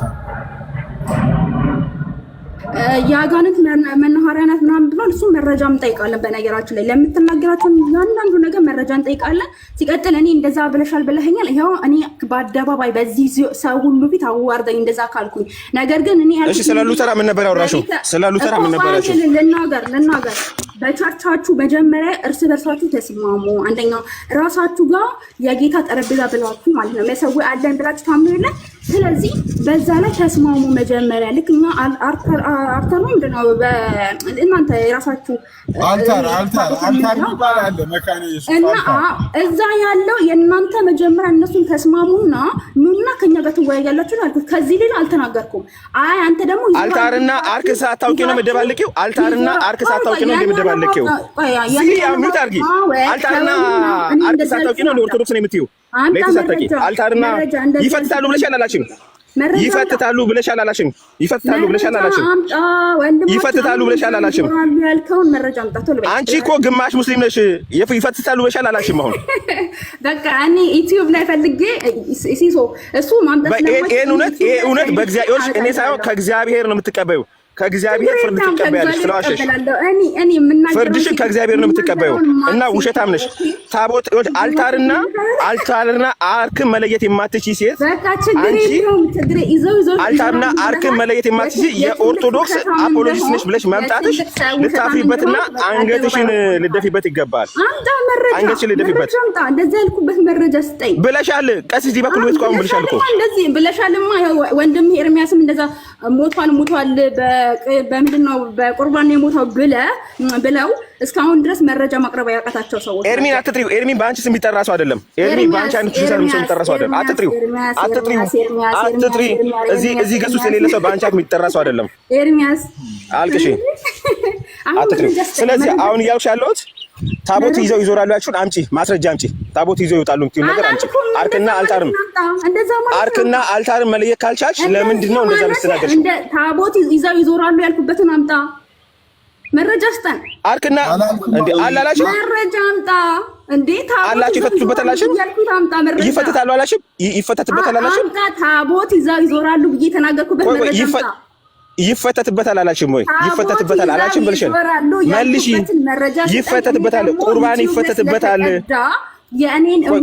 [SPEAKER 5] የአጋንንት መናኸሪያ ናት ምናምን ብሏል። እሱ መረጃ እንጠይቃለን። በነገራችን ላይ ለምትናገራቸው ያንዳንዱ ነገር መረጃ እንጠይቃለን። ሲቀጥል እኔ እንደዛ ብለሻል ብለኸኛል። ይኸው እኔ በአደባባይ በዚህ ሰው ሁሉ ፊት አዋርደኝ እንደዛ ካልኩኝ፣ ነገር ግን እኔ
[SPEAKER 6] እሺ፣ ስለ ሉተራ ምን ነበር ያወራሽው? ስለ ሉተራ ምን ነበር ያልሽው?
[SPEAKER 5] ልናገር በቸርቻችሁ መጀመሪያ እርስ በርሳችሁ ተስማሙ። አንደኛው ራሳችሁ ጋር የጌታ ጠረጴዛ ብላችሁ ማለት ነው መሰዊያ አለን ብላችሁ ታምኑ የለ። ስለዚህ በዛ ላይ ተስማሙ መጀመሪያ። ልክ እኛ አልታር ነው ምንድነው እናንተ የራሳችሁ
[SPEAKER 3] አልታር ይባላል መካነ ኢየሱስ
[SPEAKER 5] እና እዛ ያለው የእናንተ መጀመሪያ እነሱን ተስማሙና ኑና ከኛ ጋር ትወያያላችሁ አልኩት። ከዚህ ሌላ አልተናገርኩም። አይ አንተ ደግሞ
[SPEAKER 6] አልታርና አርክ ሳታውቂ ነው የምደባልቂው። አልታርና አርክ ሳታውቂ ነው የምደባልቂው። ሚውት አድርጊ። አልታርና አርክ ሳታውቂ ነው ኦርቶዶክስ ነው የምትይው። ለተሰጠቂ አልታርና ይፈትታሉ ብለሻል አላልሽም? ይፈትታሉ ብለሻል አላልሽም? ይፈትታሉ ብለሻል አላልሽም? ይፈትታሉ ብለሻል አላልሽም?
[SPEAKER 5] ያልከውን መረጃ አምጣቶ ልበይ።
[SPEAKER 6] አንቺ እኮ ግማሽ ሙስሊም ነሽ። ይፈትታሉ ብለሻል አላልሽም? አሁን
[SPEAKER 5] በቃ እኔ ዩቲዩብ ላይ ፈልጌ ሲሶ እሱ ማምጣት
[SPEAKER 6] ይሄ እውነት በእግዚአብሔር እኔ ሳይሆን ከእግዚአብሔር ነው የምትቀበዩ። ከእግዚአብሔር ፍርድ ትቀበያለሽ። ስለዋሸሽ ፍርድሽን ከእግዚአብሔር ነው የምትቀበዩ እና ውሸታም ነሽ። ታቦት አልታርና አርክን መለየት የማትችይ ሴት አንቺ አልታርና አርክን መለየት የማትችይ የኦርቶዶክስ አፖሎጂስት ነሽ ብለሽ መምጣትሽ ልታፍሪበትና አንገትሽን ልደፊበት ይገባል። አንገትሽን ልደፊበት
[SPEAKER 5] እንደዚህ ያልኩበት መረጃ ስጠኝ ብለሻል።
[SPEAKER 6] ቀሲስ ዲባ ኩሉ ቤት ቋም ብለሻል እኮ
[SPEAKER 5] እንደዚህ ብለሻልማ። ወንድም ኤርሚያስም እንደዛ ሞቷል በምንድነው በቁርባን ነው የሞተው ብለው እስካሁን ድረስ መረጃ ማቅረብ ያቃታቸው ሰዎች።
[SPEAKER 6] ኤርሚን አትጥሪው። ኤርሚን በአንቺ ስም የሚጠራ ሰው አይደለም። ኤርሚን በአንቺ አይነት ስም የሚጠራ ሰው አይደለም። አትጥሪ። እዚህ ገጽ ውስጥ የሌለ ሰው በአንቺ አይነት የሚጠራ ሰው አይደለም።
[SPEAKER 5] ኤርሚያስ
[SPEAKER 6] አልቅሽ። አትጥሪ። ስለዚህ አሁን እያልኩሽ ያለሁት ታቦት ይዘው ይዞራሉ ያልሽውን አምጪ፣ ማስረጃ አምጪ። ታቦት ይዘው ይወጣሉ የምትይው ነገር አምጪ። አርክና አልታርን መለየት ካልቻልሽ ለምንድን ነው እንደዛ የምትናገርሽ?
[SPEAKER 5] ታቦት ይዘው ይዞራሉ ያልኩበትን አምጣ፣ መረጃ ስጠን።
[SPEAKER 6] አርክና እንዴ አላላችሁ?
[SPEAKER 5] መረጃ አምጣ እንዴ። ታቦት
[SPEAKER 6] አላችሁ ይፈትቱበታል አላችሁ? ይፈትታሉ አላችሁ? ይፈትቱበታል አላችሁ?
[SPEAKER 5] አምጣ። ታቦት ይዘው ይዞራሉ ብዬ ተናገርኩበት መረጃ አምጣ።
[SPEAKER 6] ይፈተትበታል አላችሁም ወይ? ይፈተትበታል አላችሁም ብለሽ መልሽ። ይፈተትበታል። ቁርባን ይፈተትበታል።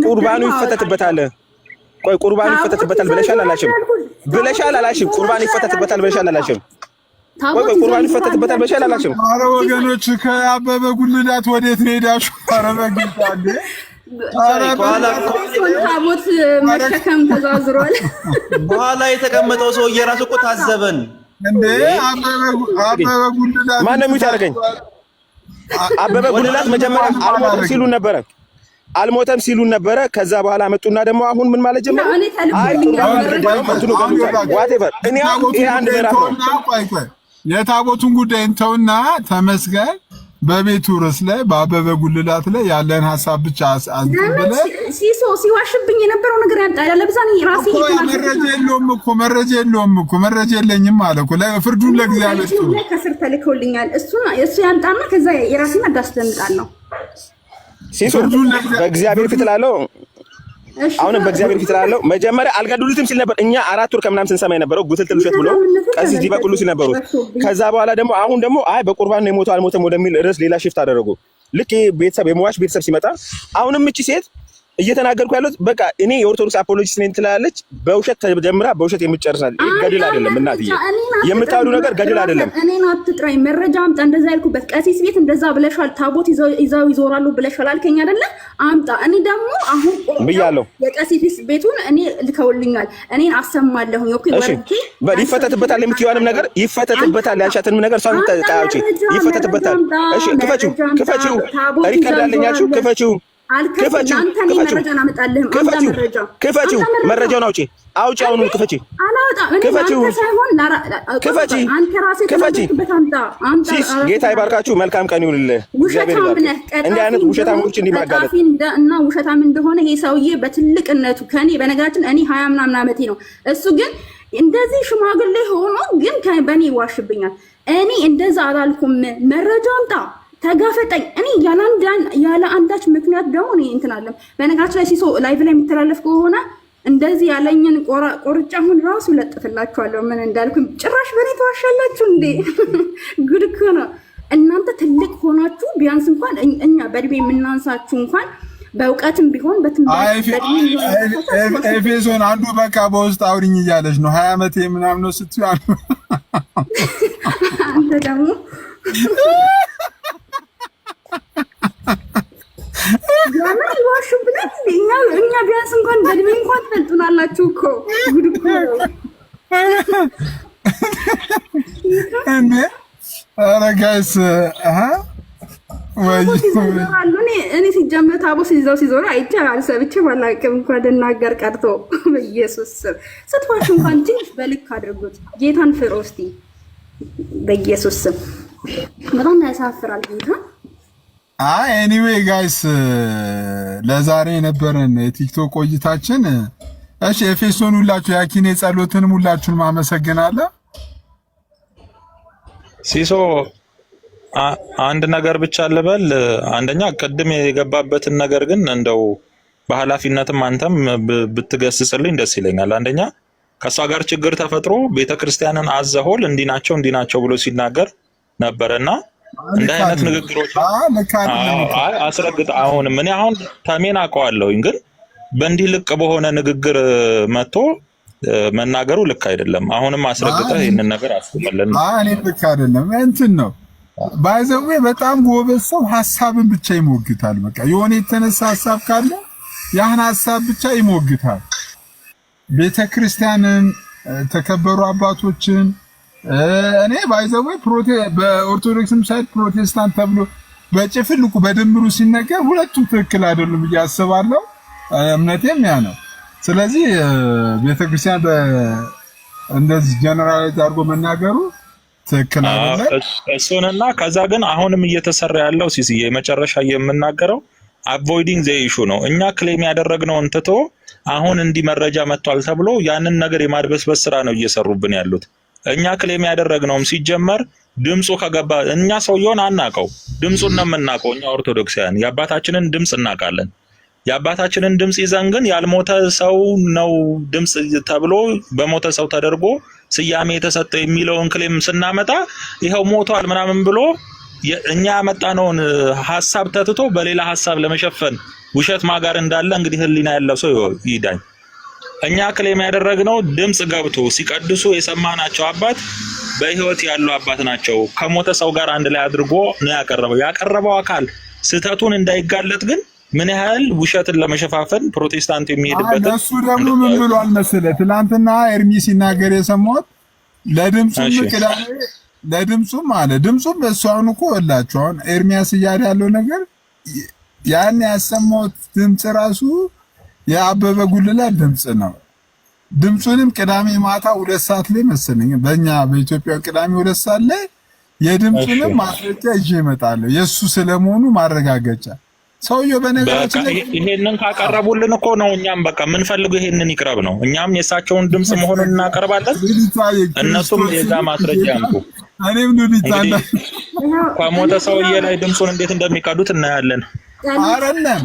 [SPEAKER 6] ቁርባኑ ይፈተትበታል። ቆይ ቁርባኑ ይፈተትበታል ብለሻል አላችሁም? ብለሻል አላችሁም? ቁርባን ይፈተትበታል ብለሻል አላችሁም? ቆይ ቁርባኑ ይፈተትበታል ብለሻል አላችሁም?
[SPEAKER 3] ኧረ ወገኖች ከአበበ ጉልላት ወዴት ነው ሄዳችሁ? ኧረ በጌታ እንዴ!
[SPEAKER 5] ታቦት መሸከም ተዛዝሯል።
[SPEAKER 8] በኋላ የተቀመጠው ሰው እየራሱ እኮ ታዘበን
[SPEAKER 3] እንዴ። አበበ ጉልላት
[SPEAKER 6] ማን ነው የሚታረገኝ? አበበ ጉልላት መጀመሪያ አልሞተም ሲሉን ነበረ። ከዛ በኋላ መጡና ደግሞ አሁን ምን ማለት ጀመረ?
[SPEAKER 3] የታቦቱን ጉዳይ እንተውና ተመስገን በቤቱ ርዕስ ላይ በአበበ ጉልላት ላይ ያለን ሀሳብ ብቻ አንብበለ
[SPEAKER 5] ሲሶ ሲዋሽብኝ የነበረው ነገር ያጣላ ለብዛን ራሴ
[SPEAKER 3] መረጃ የለውም እኮ መረጃ የለኝም አለ እኮ ፍርዱን ለእግዚአብሔር
[SPEAKER 5] ከስር ተልኮልኛል። እሱ ያምጣና ከዛ የራሴን አዳስደምጣለሁ።
[SPEAKER 6] ሲሶ በእግዚአብሔር ፊት ላለው አሁንም በእግዚአብሔር ፊት ላለው መጀመሪያ አልገድሉትም ሲል ነበር። እኛ 4 ወር ከምናምን ስንሰማ የነበረው ጉትልትል ውሸት ብሎ ቀሲስ ዲባ ኩሉ ሲል ነበሩ። ከዛ በኋላ ደግሞ አሁን ደግሞ አይ በቁርባን ነው የሞተው አልሞተም ወደሚል ርዕስ ሌላ ሽፍት አደረጉ። ልክ ቤተሰብ የሟች ቤተሰብ ሲመጣ አሁንም እቺ ሴት እየተናገርኩ ያሉት በቃ እኔ የኦርቶዶክስ አፖሎጂስት ነኝ ትላለች። በውሸት ተጀምራ በውሸት የምትጨርሳል። ገድል አይደለም እናትዬ፣ የምታሉ ነገር ገድል አይደለም።
[SPEAKER 5] እኔን አትጥራኝ፣ መረጃ አምጣ። እንደዛ ያልኩበት ቀሲስ ቤት እንደዛ ብለሻል፣ ታቦት ይዘው ይዞራሉ ብለሻል አልከኝ አይደለ? አምጣ። እኔ ደግሞ አሁን
[SPEAKER 6] ብያለሁ፣
[SPEAKER 5] የቀሲስ ቤቱን እኔ ልከውልኛል፣ እኔን አሰማለሁኝ። ኦኬ ወርቂ
[SPEAKER 6] ይፈተትበታል የምትይዋንም ነገር ይፈተትበታል፣ ያልሻትንም ነገር እሷን ተቃውጪ፣ ይፈተትበታል። እሺ ክፈቺው፣ ሪከርድ አለኛችሁ፣ ክፈቺው ክፈቺው፣ መረጃውን አውጪ፣ አሁን ክፈቺ፣ ጌታ ይባርካችሁ። መልካም ቀን ይሁንልህ። እንዲህ አይነት ውሸታሞች እንዲማጋለጥ
[SPEAKER 5] እና ውሸታም እንደሆነ ይሄ ሰውዬ በትልቅነቱ ከኔ በነገራችን እኔ 20 ምናምን ዓመቴ ነው። እሱ ግን እንደዚህ ሽማግሌ ሆኖ ግን በእኔ ይዋሽብኛል። እኔ እንደዛ አላልኩም። መረጃ አምጣ። ተጋፈጠኝ። እኔ ያለ አንዳች ምክንያት ደግሞ እኔ እንትን አለም። በነገራችን ላይ ሲሶ ላይቭ ላይ የሚተላለፍ ከሆነ እንደዚህ ያለኝን ቆርጫ አሁን ራሱ ለጥፍላችኋለሁ ምን እንዳልኩኝ። ጭራሽ በኔ ተዋሻላችሁ እንዴ? ጉድ እኮ ነው። እናንተ ትልቅ ሆናችሁ ቢያንስ እንኳን እኛ በእድሜ የምናንሳችሁ እንኳን በእውቀትም ቢሆን
[SPEAKER 3] ኤፌሶን አንዱ በቃ በውስጥ አውሪኝ እያለች ነው 20 ዓመቴ ምናምን ነው ስትዩ
[SPEAKER 5] አንተ ደግሞ ጋና ይዋሹ ብለን እኛ ቢያንስ እንኳን በእድሜ እንኳን ትበልጡናላችሁ እኮ። ጉድ እኮ
[SPEAKER 3] እንዴ! ኧረ ጋይስ
[SPEAKER 5] እኔ ሲጀምር ታቦት ሲይዘው ሲዞር አይቼ አልሰብቼ ባላቅም እንኳን ልናገር ቀርቶ በኢየሱስ ስም ስትዋሹ እንኳን ትንሽ በልክ አድርጉት። ጌታን ፍሩ እስቲ በኢየሱስ ስም። በጣም ያሳፍራል ጌታ።
[SPEAKER 3] ኤኒዌይ ጋይስ ለዛሬ የነበረን የቲክቶክ ቆይታችን እሺ። ኤፌሶን ሁላችሁ ያኪኔ ጸሎትንም ሁላችሁንም አመሰግናለሁ።
[SPEAKER 7] ሲሶ አንድ ነገር ብቻ ልበል። አንደኛ ቅድም የገባበትን ነገር ግን እንደው በኃላፊነትም አንተም ብትገስጽልኝ ደስ ይለኛል። አንደኛ ከሷ ጋር ችግር ተፈጥሮ ቤተክርስቲያንን አዘሆል እንዲናቸው ብሎ ሲናገር ነበርና እንደ አይነት ንግግሮች አስረግጥ። አሁንም እኔ አሁን ተሜን አውቀዋለሁኝ፣ ግን በእንዲህ ልቅ በሆነ ንግግር መጥቶ መናገሩ ልክ አይደለም። አሁንም አስረግጠህ ይሄንን ነገር አስቀመለን።
[SPEAKER 3] እኔ ልክ አይደለም እንትን ነው ባይዘዌ በጣም ጎበዝ ሰው ሐሳብን ብቻ ይሞግታል። በቃ የሆነ የተነሳ ሐሳብ ካለ ያን ሐሳብ ብቻ ይሞግታል። ቤተክርስቲያንን ተከበሩ አባቶችን እኔ ባይዘዌ በኦርቶዶክስም ሳይድ ፕሮቴስታንት ተብሎ በጭፍልቁ በድምሩ ሲነገር ሁለቱም ትክክል አይደሉም ብዬ አስባለሁ። እምነቴም ያ ነው። ስለዚህ ቤተክርስቲያን እንደዚህ ጀነራላይዝ አድርጎ መናገሩ ትክክል አይደለም።
[SPEAKER 7] እሱንና ከዛ ግን አሁንም እየተሰራ ያለው ሲሲ የመጨረሻ የምናገረው አቮይዲንግ ዘ ኢሹ ነው። እኛ ክሌም ያደረግነውን ትቶ አሁን እንዲህ መረጃ መጥቷል ተብሎ ያንን ነገር የማድበስበስ ስራ ነው እየሰሩብን ያሉት። እኛ ክሌም ያደረግነውም ሲጀመር ድምጹ ከገባ እኛ ሰውየውን አናቀው፣ ድምጹን ነው የምናውቀው። እኛ ኦርቶዶክሳውያን የአባታችንን ድምጽ እናውቃለን። የአባታችንን ድምጽ ይዘን ግን ያልሞተ ሰው ነው ድምጽ ተብሎ በሞተ ሰው ተደርጎ ስያሜ የተሰጠ የሚለውን ክሌም ስናመጣ ይሄው ሞቷል ምናምን ብሎ እኛ ያመጣነውን ሐሳብ ተትቶ በሌላ ሐሳብ ለመሸፈን ውሸት ማጋር እንዳለ እንግዲህ ህሊና ያለው ሰው ይዳኝ። እኛ ክሌም ያደረግነው ድምጽ ገብቶ ሲቀድሱ የሰማናቸው አባት በህይወት ያሉ አባት ናቸው። ከሞተ ሰው ጋር አንድ ላይ አድርጎ ነው ያቀረበው አካል ስህተቱን እንዳይጋለጥ ግን ምን ያህል ውሸትን ለመሸፋፈን ፕሮቴስታንት የሚሄድበት
[SPEAKER 3] እሱ ደግሞ ምን ብሏል መሰለህ? ትላንትና ኤርሚ ሲናገር የሰማሁት ለድምጹም አለ ድምጹም እሷን እኮ ወላችሁ አሁን ኤርሚያስ እያለ ያለው ነገር ያን ያሰማሁት ድምጽ ራሱ የአበበ ጉልላት ድምጽ ነው። ድምጹንም ቅዳሜ ማታ 2 ሰዓት ላይ መሰለኝ በእኛ በኢትዮጵያ ቅዳሜ 2 ሰዓት ላይ የድምጹንም ማስረጃ ይዤ እመጣለሁ የሱ ስለመሆኑ ማረጋገጫ። ሰውየው በነገራችን ላይ
[SPEAKER 7] ይሄንን ካቀረቡልን እኮ ነው እኛም በቃ ምን ፈልገው ይሄንን ይቅረብ ነው። እኛም የሳቸውን ድምጽ መሆኑን እናቀርባለን፣ እነሱም የዛ ማስረጃ ያምጡ።
[SPEAKER 3] እኔም ዱሊታና
[SPEAKER 7] ከሞተ ሰውዬ ላይ ድምጹን እንዴት እንደሚቀዱት እናያለን።
[SPEAKER 5] አይደለም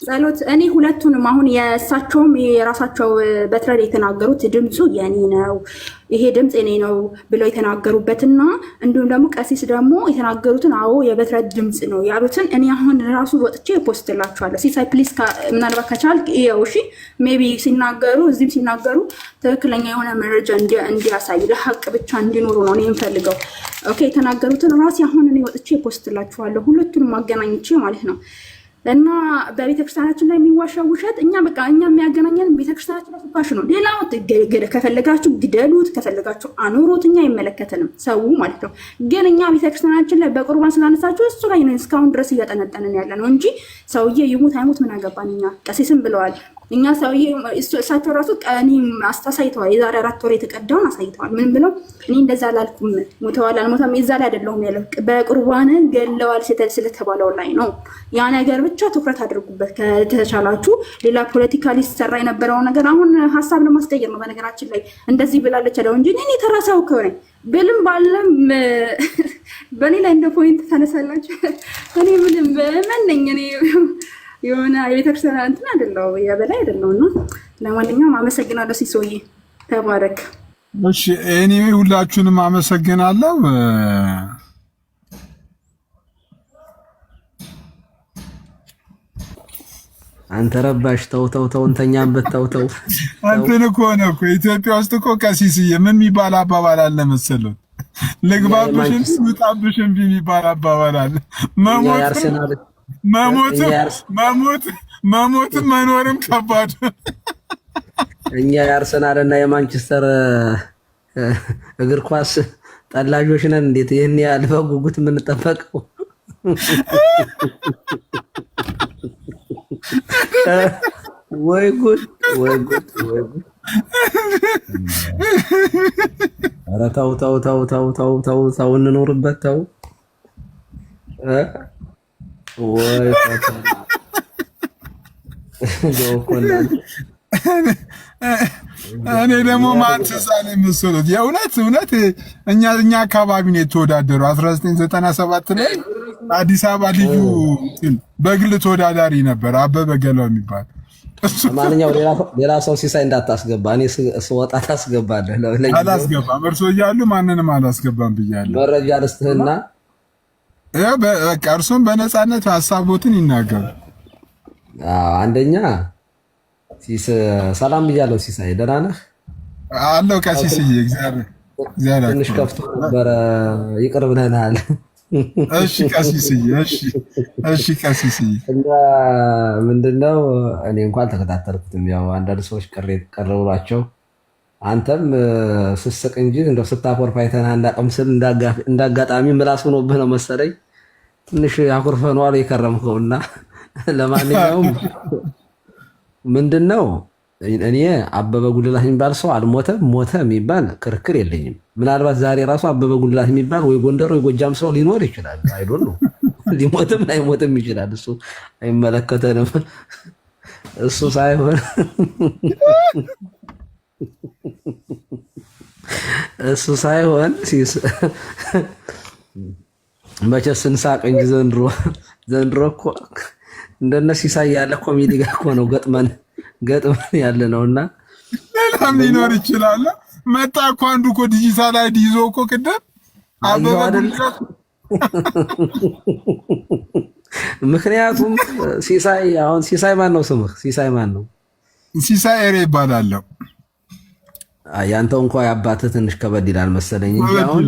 [SPEAKER 5] ጸሎት እኔ ሁለቱንም አሁን የእሳቸውም የራሳቸው በትረድ የተናገሩት ድምፁ የኔ ነው ይሄ ድምፅ የኔ ነው ብለው የተናገሩበትና እንዲሁም ደግሞ ቀሲስ ደግሞ የተናገሩትን አዎ የበትረድ ድምፅ ነው ያሉትን እኔ አሁን ራሱ ወጥቼ ፖስትላችኋለሁ። ሲሳይ ፕሊስ ምናልባት ከቻልክ ይኸው እሺ። ሜቢ ሲናገሩ እዚህም ሲናገሩ ትክክለኛ የሆነ መረጃ እንዲያሳይ ለሀቅ ብቻ እንዲኖሩ ነው እኔ የምፈልገው። ኦኬ የተናገሩትን ራሴ አሁን እኔ ወጥቼ ፖስትላችኋለሁ ሁለቱንም ማገናኝቼ ማለት ነው። እና በቤተክርስቲያናችን ላይ የሚዋሻው ውሸት እኛ በቃ እኛ የሚያገናኘን ቤተክርስቲያናችን ላይ ፋሽ ነው። ሌላው ከፈለጋችሁ ግደሉት፣ ከፈለጋችሁ አኑሩት፣ እኛ አይመለከተንም ሰው ማለት ነው። ግን እኛ ቤተክርስቲያናችን ላይ በቁርባን ስላነሳችሁ እሱ ላይ እስካሁን ድረስ እያጠነጠንን ያለ ነው እንጂ ሰውዬ ይሙት አይሙት ምን አገባን እኛ። ቀሲስም ብለዋል እኛ ሰውዬ እሳቸው ራሱ ቀኒ አሳይተዋል። የዛሬ 4 ወር የተቀዳውን አሳይተዋል። ምን ብለው እኔ እንደዛ አላልኩም፣ ሞተዋል አልሞተም የዛ ላይ አይደለሁም ያለው በቁርባን ገለዋል ስለተባለው ላይ ነው። ያ ነገር ብቻ ትኩረት አድርጉበት ከተቻላችሁ። ሌላ ፖለቲካ ሊሰራ የነበረው ነገር አሁን ሀሳብ ለማስቀየር ነው። በነገራችን ላይ እንደዚህ ብላለች አለው እንጂ እኔ ተራሳው ከሆነ ብልም ባለም በእኔ ላይ እንደ ፖይንት ተነሳላችሁ። እኔ ምንም በመነኝ እኔ የሆነ የቤተክርስቲያን እንትን አይደለው የበላይ አይደለው እና ለማንኛውም አመሰግናለሁ። ሲሶዬ ተባረክ።
[SPEAKER 3] እሺ ኤኒዌይ ሁላችሁንም አመሰግናለሁ።
[SPEAKER 9] አንተ ረባሽ ተው ተው ተው እንተኛበት ተው ተው።
[SPEAKER 3] እንትን እኮ ነው እኮ ኢትዮጵያ ውስጥ እኮ ቀሲስዬ ምን የሚባል አባባል አለ መሰለው? ልግባብሽን ስውጣብሽን የሚባል አባባል አለ። መሞትም መኖርም ከባድ።
[SPEAKER 9] እኛ የአርሰናል እና የማንቸስተር እግር ኳስ ጠላጆች ነን። እንዴት ይህን ያህል በጉጉት የምንጠበቀው? ወይ ጉድ ወይ ጉድ ወይ ጉድ! ኧረ ተው ተው ተው ተው ተው ተው ተው እንኖርበት ተው። ወይ
[SPEAKER 3] እኔ ደግሞ ማንሳሳለ መስሎት የእውነት እኛ አካባቢ ነው የተወዳደሩ 1997 ላይ አዲስ አበባ ልዩ በግል ተወዳዳሪ ነበር አበበ ገላው የሚባል።
[SPEAKER 9] ማንኛው ሌላ ሰው ሲሳይ እንዳታስገባ፣ እኔ ስወጣ ታስገባለህ።
[SPEAKER 3] አላስገባም፣ እርሶ እያሉ ማንንም አላስገባም ብያለሁ።
[SPEAKER 9] መረጃ ልስጥህና
[SPEAKER 3] በቃ እርሶም በነፃነት ሀሳቦትን ይናገሩ።
[SPEAKER 9] አንደኛ ሰላም ብያለሁ። ሲሳይ ደህና ነህ?
[SPEAKER 3] አለው ቀሲስዬ፣ እግዚአብሔር
[SPEAKER 9] ትንሽ ከፍቶ ነበረ፣ ይቅር ብለናል።
[SPEAKER 3] እሺ ቀሲስዬ፣ እሺ ቀሲስዬ።
[SPEAKER 9] እና ምንድነው እኔ እንኳን ተከታተልኩትም፣ ያው አንዳንድ ሰዎች ቅር ብሏቸው አንተም ስስቅ እንጂ እንደው ስታኮርፍ አይተን አንዳቅም ስል እንዳጋጣሚ ምላስ ሆኖብህ ነው መሰለኝ ትንሽ አኩርፈኗል የከረምከውና ለማንኛውም ምንድነው እኔ አበበ ጉልላት የሚባል ሰው አልሞተም ሞተ የሚባል ክርክር የለኝም። ምናልባት ዛሬ ራሱ አበበ ጉልላት የሚባል ወይ ጎንደር ወይ ጎጃም ሰው ሊኖር ይችላል። አይዶን ነው ሊሞትም ላይሞትም ይችላል። እሱ አይመለከተንም። እሱ ሳይሆን መቼስ ስንሳቅ እንጂ ዘንድሮ እኮ እንደነ ሲሳይ ያለ ኮሜዲ ጋር እኮ ነው ገጥመን ያለ ነውና
[SPEAKER 3] ሌላም ሊኖር ይችላል። መጣ እኮ አንዱ እኮ ዲጂታል አይዲ ይዞ እኮ ቅድም አበበ ጉልላት።
[SPEAKER 9] ምክንያቱም ሲሳይ ማን ነው ስምህ? ሲሳይ ማን ነው?
[SPEAKER 3] ሲሳይ ኤሬ ይባላለሁ።
[SPEAKER 9] ያንተው እንኳን የአባትህ ትንሽ ከበድ ይላል መሰለኝ እንጂ አሁን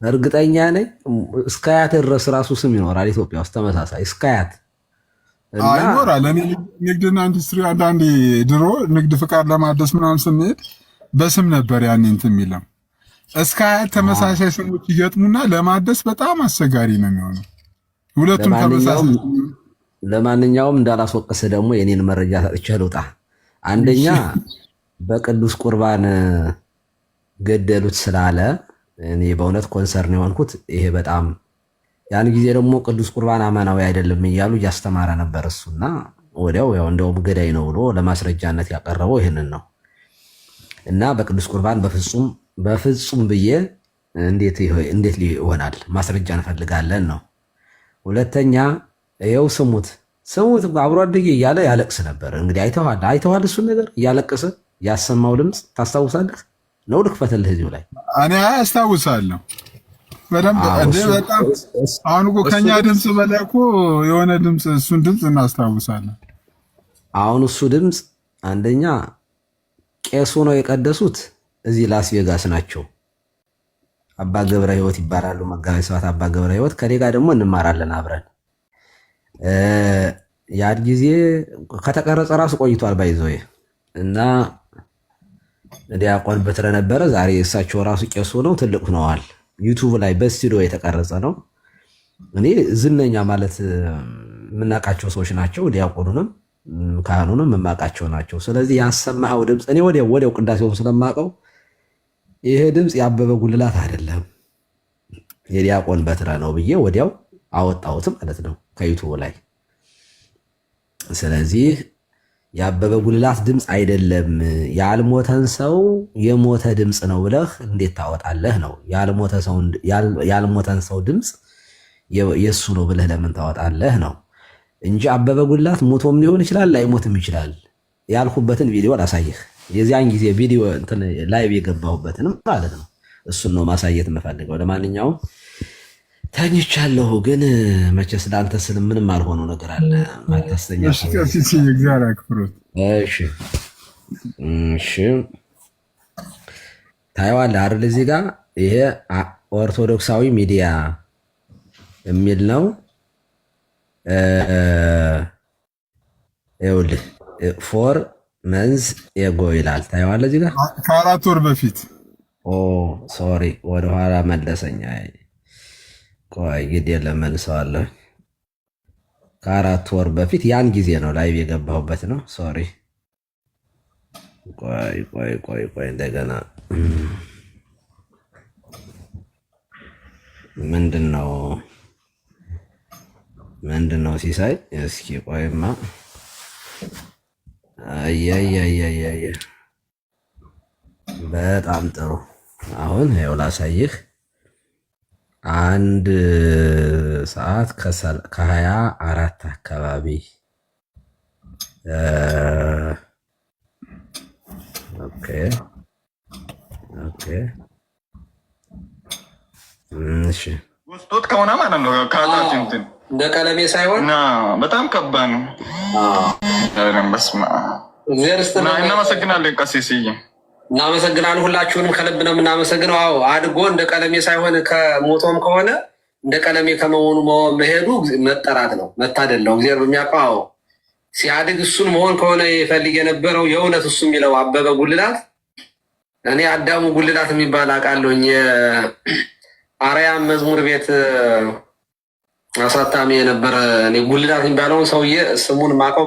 [SPEAKER 9] እርግጠኛ ነኝ እስከ አያት ድረስ ራሱ ስም ይኖራል ኢትዮጵያ ውስጥ ተመሳሳይ እስከ አያት
[SPEAKER 3] ይኖራል። እኔ ንግድና ኢንዱስትሪ አንዳንዴ ድሮ ንግድ ፍቃድ ለማደስ ምናምን ስንሄድ በስም ነበር ያኔ እንትን የሚለው። እስከ አያት ተመሳሳይ ስሞች ይገጥሙና ለማደስ በጣም አስቸጋሪ ነው የሚሆነው ሁለቱም ተመሳሳይ።
[SPEAKER 9] ለማንኛውም እንዳላስወቅስ ደግሞ የኔን መረጃ ሰጥቼ ልውጣ። አንደኛ በቅዱስ ቁርባን ገደሉት ስላለ እኔ በእውነት ኮንሰርን የሆንኩት ይሄ በጣም ያን ጊዜ ደግሞ ቅዱስ ቁርባን አማናዊ አይደለም እያሉ እያስተማረ ነበር እሱና ወዲያው ያው እንደውም ገዳይ ነው ብሎ ለማስረጃነት ያቀረበው ይህንን ነው። እና በቅዱስ ቁርባን በፍጹም ብዬ እንዴት ይሆናል? ማስረጃ እንፈልጋለን ነው። ሁለተኛ ይኸው ስሙት አብሮ አደጌ እያለ ያለቅስ ነበር። እንግዲህ አይተዋል እሱን ነገር እያለቀሰ ያሰማው ድምፅ ታስታውሳለህ? ነው ልክፈትልህ እዚሁ ላይ
[SPEAKER 3] እኔ አስታውሳለሁ በደንብ። በጣም አሁን እኮ ከኛ ድምፅ በላይ እኮ የሆነ ድምፅ እሱን ድምፅ እናስታውሳለን።
[SPEAKER 9] አሁን እሱ ድምፅ አንደኛ ቄሱ ነው የቀደሱት እዚህ ላስ ቬጋስ ናቸው። አባ ገብረ ሕይወት ይባላሉ። መጋቢት 7 አባ ገብረ ሕይወት ከኔ ጋር ደግሞ እንማራለን አብረን። ያን ጊዜ ከተቀረጸ ራሱ ቆይቷል ባይዘው እና ዲያቆን በትረ ነበረ። ዛሬ እሳቸው ራሱ ቄሱ ነው፣ ትልቅ ሆነዋል። ዩቲዩብ ላይ በስቱዲዮ የተቀረጸ ነው። እኔ ዝነኛ ማለት የምናውቃቸው ሰዎች ናቸው። ዲያቆኑንም ካህኑንም የማውቃቸው ናቸው። ስለዚህ ያሰማኸው ድምፅ እኔ ወዲያው ቅዳሴውን ስለማውቀው ይሄ ድምፅ የአበበ ጉልላት አይደለም የዲያቆን በትረ ነው ብዬ ወዲያው አወጣሁት ማለት ነው ከዩቱብ ላይ። ስለዚህ የአበበ ጉልላት ድምፅ አይደለም ያልሞተን ሰው የሞተ ድምፅ ነው ብለህ እንዴት ታወጣለህ ነው። ያልሞተን ሰው ድምፅ የእሱ ነው ብለህ ለምን ታወጣለህ ነው እንጂ አበበ ጉልላት ሞቶም ሊሆን ይችላል ላይሞትም ይችላል። ያልኩበትን ቪዲዮ ላሳይህ። የዚያን ጊዜ ቪዲዮ ላይቭ የገባሁበትንም ማለት ነው። እሱን ነው ማሳየት የምፈልገው። ለማንኛውም ተኝቻለሁ፣ ግን መቼስ ለአንተ ስል ምንም አልሆነው ነገር አለ ማታስተኛ። እሺ ታየዋለህ አይደል? እዚህ ጋር ይሄ ኦርቶዶክሳዊ ሚዲያ የሚል ነው። ይኸውልህ ፎር መንዝ ኤጎ ይላል። ታየዋለህ እዚህ ጋር
[SPEAKER 3] ከ4 ወር በፊት
[SPEAKER 9] ሶሪ ወደኋላ መለሰኛ። ቆይ ግዴ ለመልሰዋለሁ። ከ4 ወር በፊት ያን ጊዜ ነው ላይቭ የገባሁበት ነው። ሶሪ ቆይ እንደገና ምንድን ነው ሲሳይ? እስኪ ቆይማ አያያያያያ በጣም ጥሩ። አሁን ይኸው ላሳይህ። 1 ሰዓት ከ24 አካባቢ ኦኬ እሺ
[SPEAKER 10] ውስጡት ከሆነ ማለት ነው ካላችሁ እንትን
[SPEAKER 9] እንደ ቀለሜ ሳይሆን
[SPEAKER 10] በጣም ከባድ ነው። እናመሰግናለን ቀሲስዬ።
[SPEAKER 9] እናመሰግናለን። ሁላችሁንም ከልብ ነው የምናመሰግነው። አዎ አድጎ እንደ ቀለሜ ሳይሆን ከሞቶም ከሆነ እንደ ቀለሜ ከመሆኑ መሄዱ መጠራት ነው፣ መታደል ነው። እግዚአብሔር በሚያውቀው አዎ ሲያድግ እሱን መሆን ከሆነ የፈልግ የነበረው የእውነት እሱ የሚለው አበበ ጉልላት፣ እኔ አዳሙ ጉልላት የሚባል አውቃለሁኝ። የአርያም መዝሙር ቤት አሳታሚ የነበረ እኔ ጉልላት የሚባለውን ሰውዬ ስሙን ማቀው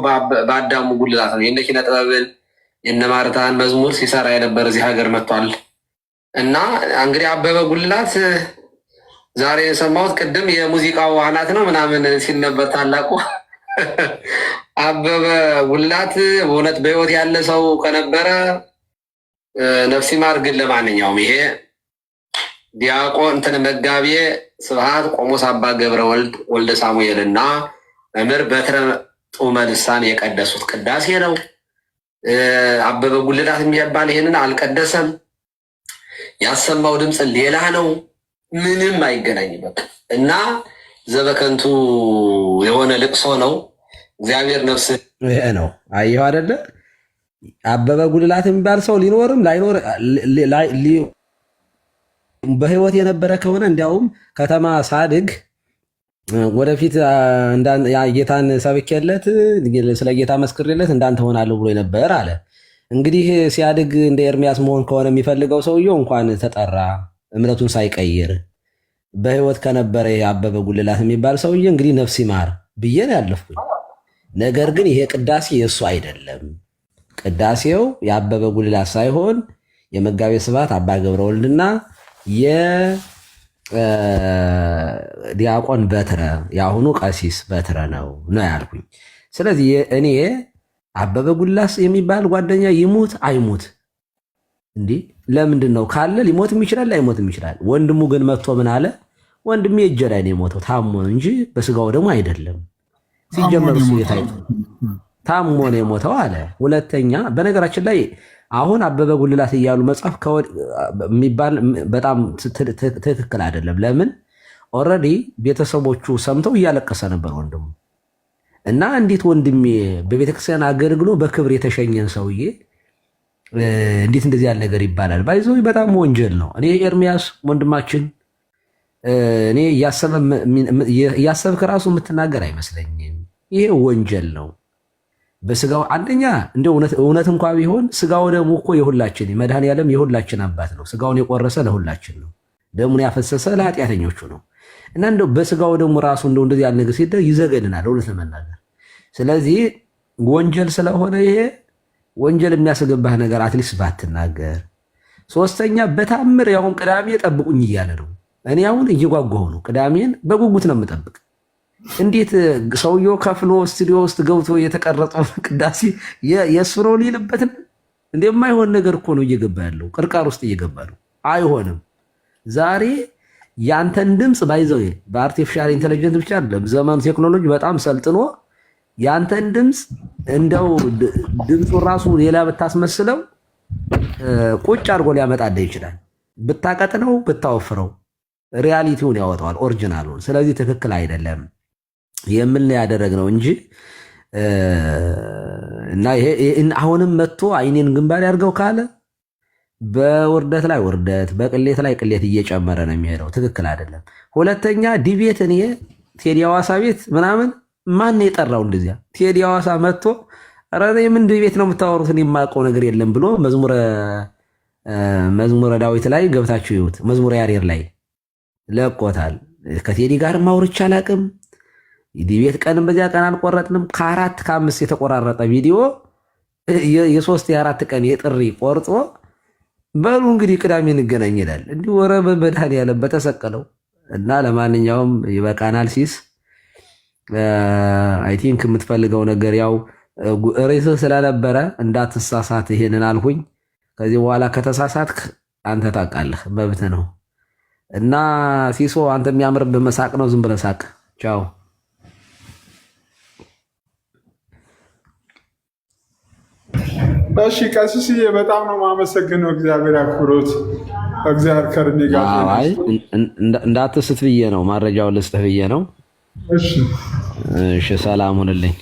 [SPEAKER 9] በአዳሙ ጉልላት ነው። የእነ ኪነ ጥበብን የእነ ማርታን መዝሙር ሲሰራ የነበረ እዚህ ሀገር መጥቷል። እና እንግዲህ አበበ ጉልላት ዛሬ የሰማሁት ቅድም የሙዚቃው አናት ነው ምናምን ሲል ነበር ታላቁ አበበ ጉልላት። በእውነት በሕይወት ያለ ሰው ከነበረ ነፍስ ይማር። ግን ለማንኛውም ይሄ ዲያቆን መጋቤ ስብሐት ቆሞስ አባ ገብረ ወልደ ሳሙኤል እና መምህር በትረ ጡመ ልሳን የቀደሱት ቅዳሴ ነው። አበበ ጉልላት የሚባል ይሄንን አልቀደሰም። ያሰማው ድምፅ ሌላ ነው። ምንም አይገናኝበት እና ዘበከንቱ የሆነ ልቅሶ ነው። እግዚአብሔር ነፍስ ይሄ ነው። አየሁ አይደለ? አበበ ጉልላት የሚባል ሰው ሊኖርም ላይኖር በህይወት የነበረ ከሆነ እንዲያውም ከተማ ሳድግ ወደፊት ጌታን ሰብኬለት ስለ ጌታ መስክሬለት እንዳንተ ሆናለሁ ብሎ ነበር አለ። እንግዲህ ሲያድግ እንደ ኤርሚያስ መሆን ከሆነ የሚፈልገው ሰውየው እንኳን ተጠራ፣ እምነቱን ሳይቀይር በህይወት ከነበረ አበበ ጉልላት የሚባል ሰውዬ እንግዲህ ነፍስ ይማር ብዬ ነው ያለፍኩኝ። ነገር ግን ይሄ ቅዳሴ የእሱ አይደለም። ቅዳሴው የአበበ ጉልላት ሳይሆን የመጋቤ ስብሐት አባ ገብረ ወልድና የዲያቆን በትረ የአሁኑ ቀሲስ በትረ ነው ያልኩኝ። ስለዚህ እኔ አበበ ጉልላት የሚባል ጓደኛ ይሙት አይሙት እንዲህ ለምንድን ነው ካለ ሊሞትም ይችላል ላይሞትም ይችላል። ወንድሙ ግን መጥቶ ምን አለ? ወንድሜ እጄ ላይ ነው የሞተው ታሞ እንጂ በስጋው ደግሞ አይደለም። ሲጀመር እሱ ታሞ ነው የሞተው አለ። ሁለተኛ በነገራችን ላይ አሁን አበበ ጉልላት እያሉ መጽሐፍ የሚባል በጣም ትክክል አይደለም። ለምን ኦልሬዲ ቤተሰቦቹ ሰምተው እያለቀሰ ነበር ወንድሙ እና እንዴት ወንድሜ በቤተክርስቲያን አገልግሎ በክብር የተሸኘን ሰውዬ እንዴት እንደዚህ ያለ ነገር ይባላል? ባይዘው በጣም ወንጀል ነው። እኔ ኤርሚያስ ወንድማችን እኔ እያሰብክ ራሱ የምትናገር አይመስለኝም። ይሄ ወንጀል ነው። በስጋው አንደኛ እንደ እውነት እንኳ ቢሆን ስጋው ደግሞ እኮ የሁላችን መድኃኔዓለም የሁላችን አባት ነው። ስጋውን የቆረሰ ለሁላችን ነው። ደሙን ያፈሰሰ ለኃጢአተኞቹ ነው። እና እንደው በስጋው ደግሞ ራሱ እንደዚህ ያለ ነገር ሲደረግ ይዘገንናል እውነት ለመናገር። ስለዚህ ወንጀል ስለሆነ ይሄ ወንጀል የሚያስገባህ ነገር አትሊስት ባትናገር። ሶስተኛ በታምር ያሁን ቅዳሜ ጠብቁኝ እያለ ነው። እኔ አሁን እየጓጓሁ ነው። ቅዳሜን በጉጉት ነው የምጠብቅ። እንዴት ሰውየው ከፍሎ ስቱዲዮ ውስጥ ገብቶ የተቀረጸው ቅዳሴ የእሱ ነው ሊልበትን እንደማይሆን ነገር እኮ ነው እየገባ ያለው። ቅርቃር ውስጥ እየገባ ነው። አይሆንም። ዛሬ ያንተን ድምፅ ባይዘው በአርቲፊሻል ኢንተለጀንስ ብቻ አይደለም፣ ዘመኑ ቴክኖሎጂ በጣም ሰልጥኖ ያንተን ድምፅ እንደው ድምፁ ራሱ ሌላ ብታስመስለው ቁጭ አድርጎ ሊያመጣልህ ይችላል። ብታቀጥነው ብታወፍረው ሪያሊቲውን ያወጣዋል፣ ኦሪጂናሉን። ስለዚህ ትክክል አይደለም የምን ያደረግነው እንጂ እና ይሄ አሁንም መጥቶ አይኔን ግንባር ያርገው ካለ በውርደት ላይ ውርደት በቅሌት ላይ ቅሌት እየጨመረ ነው የሚሄደው። ትክክል አይደለም። ሁለተኛ ዲቤት እኔ ቴዲ ሐዋሳ ቤት ምናምን ማን የጠራው እንደዚያ? ቴዲ ሐዋሳ መጥቶ ኧረ ምን ዲቤት ነው የምታወሩት እኔ የማውቀው ነገር የለም ብሎ መዝሙረ ዳዊት ላይ ገብታችሁ ይሁት መዝሙረ ያሬድ ላይ ለቆታል። ከቴዲ ጋር ማውርቻ አላቅም። ዲቤት ቀንም በዚያ ቀን አልቆረጥንም። ከ4 ከ5 የተቆራረጠ ቪዲዮ የ3 የ4 ቀን የጥሪ ቆርጦ በሉ እንግዲህ ቅዳሜ እንገናኝ ይላል። እንዲህ ወረ በመድኃኒዓለም በተሰቀለው እና ለማንኛውም ይበቃናል። ሲስ አይ ቲንክ የምትፈልገው ነገር ያው ርዕስህ ስለነበረ እንዳትሳሳት ይሄንን አልሁኝ። ከዚህ በኋላ ከተሳሳትክ አንተ ታውቃለህ፣ መብትህ ነው። እና ሲሶ አንተ የሚያምርብህ መሳቅ ነው። ዝም ብለህ ሳቅ። ቻው።
[SPEAKER 3] እሺ ቀሲስዬ በጣም ነው የማመሰግነው። እግዚአብሔር አክብሮት። እግዚአብሔር ከርኔ ጋር
[SPEAKER 9] አይ እንዳትስት ብዬ ነው፣ መረጃውን ልስጥህ ብዬ ነው። እሺ ሰላም ሁንልኝ።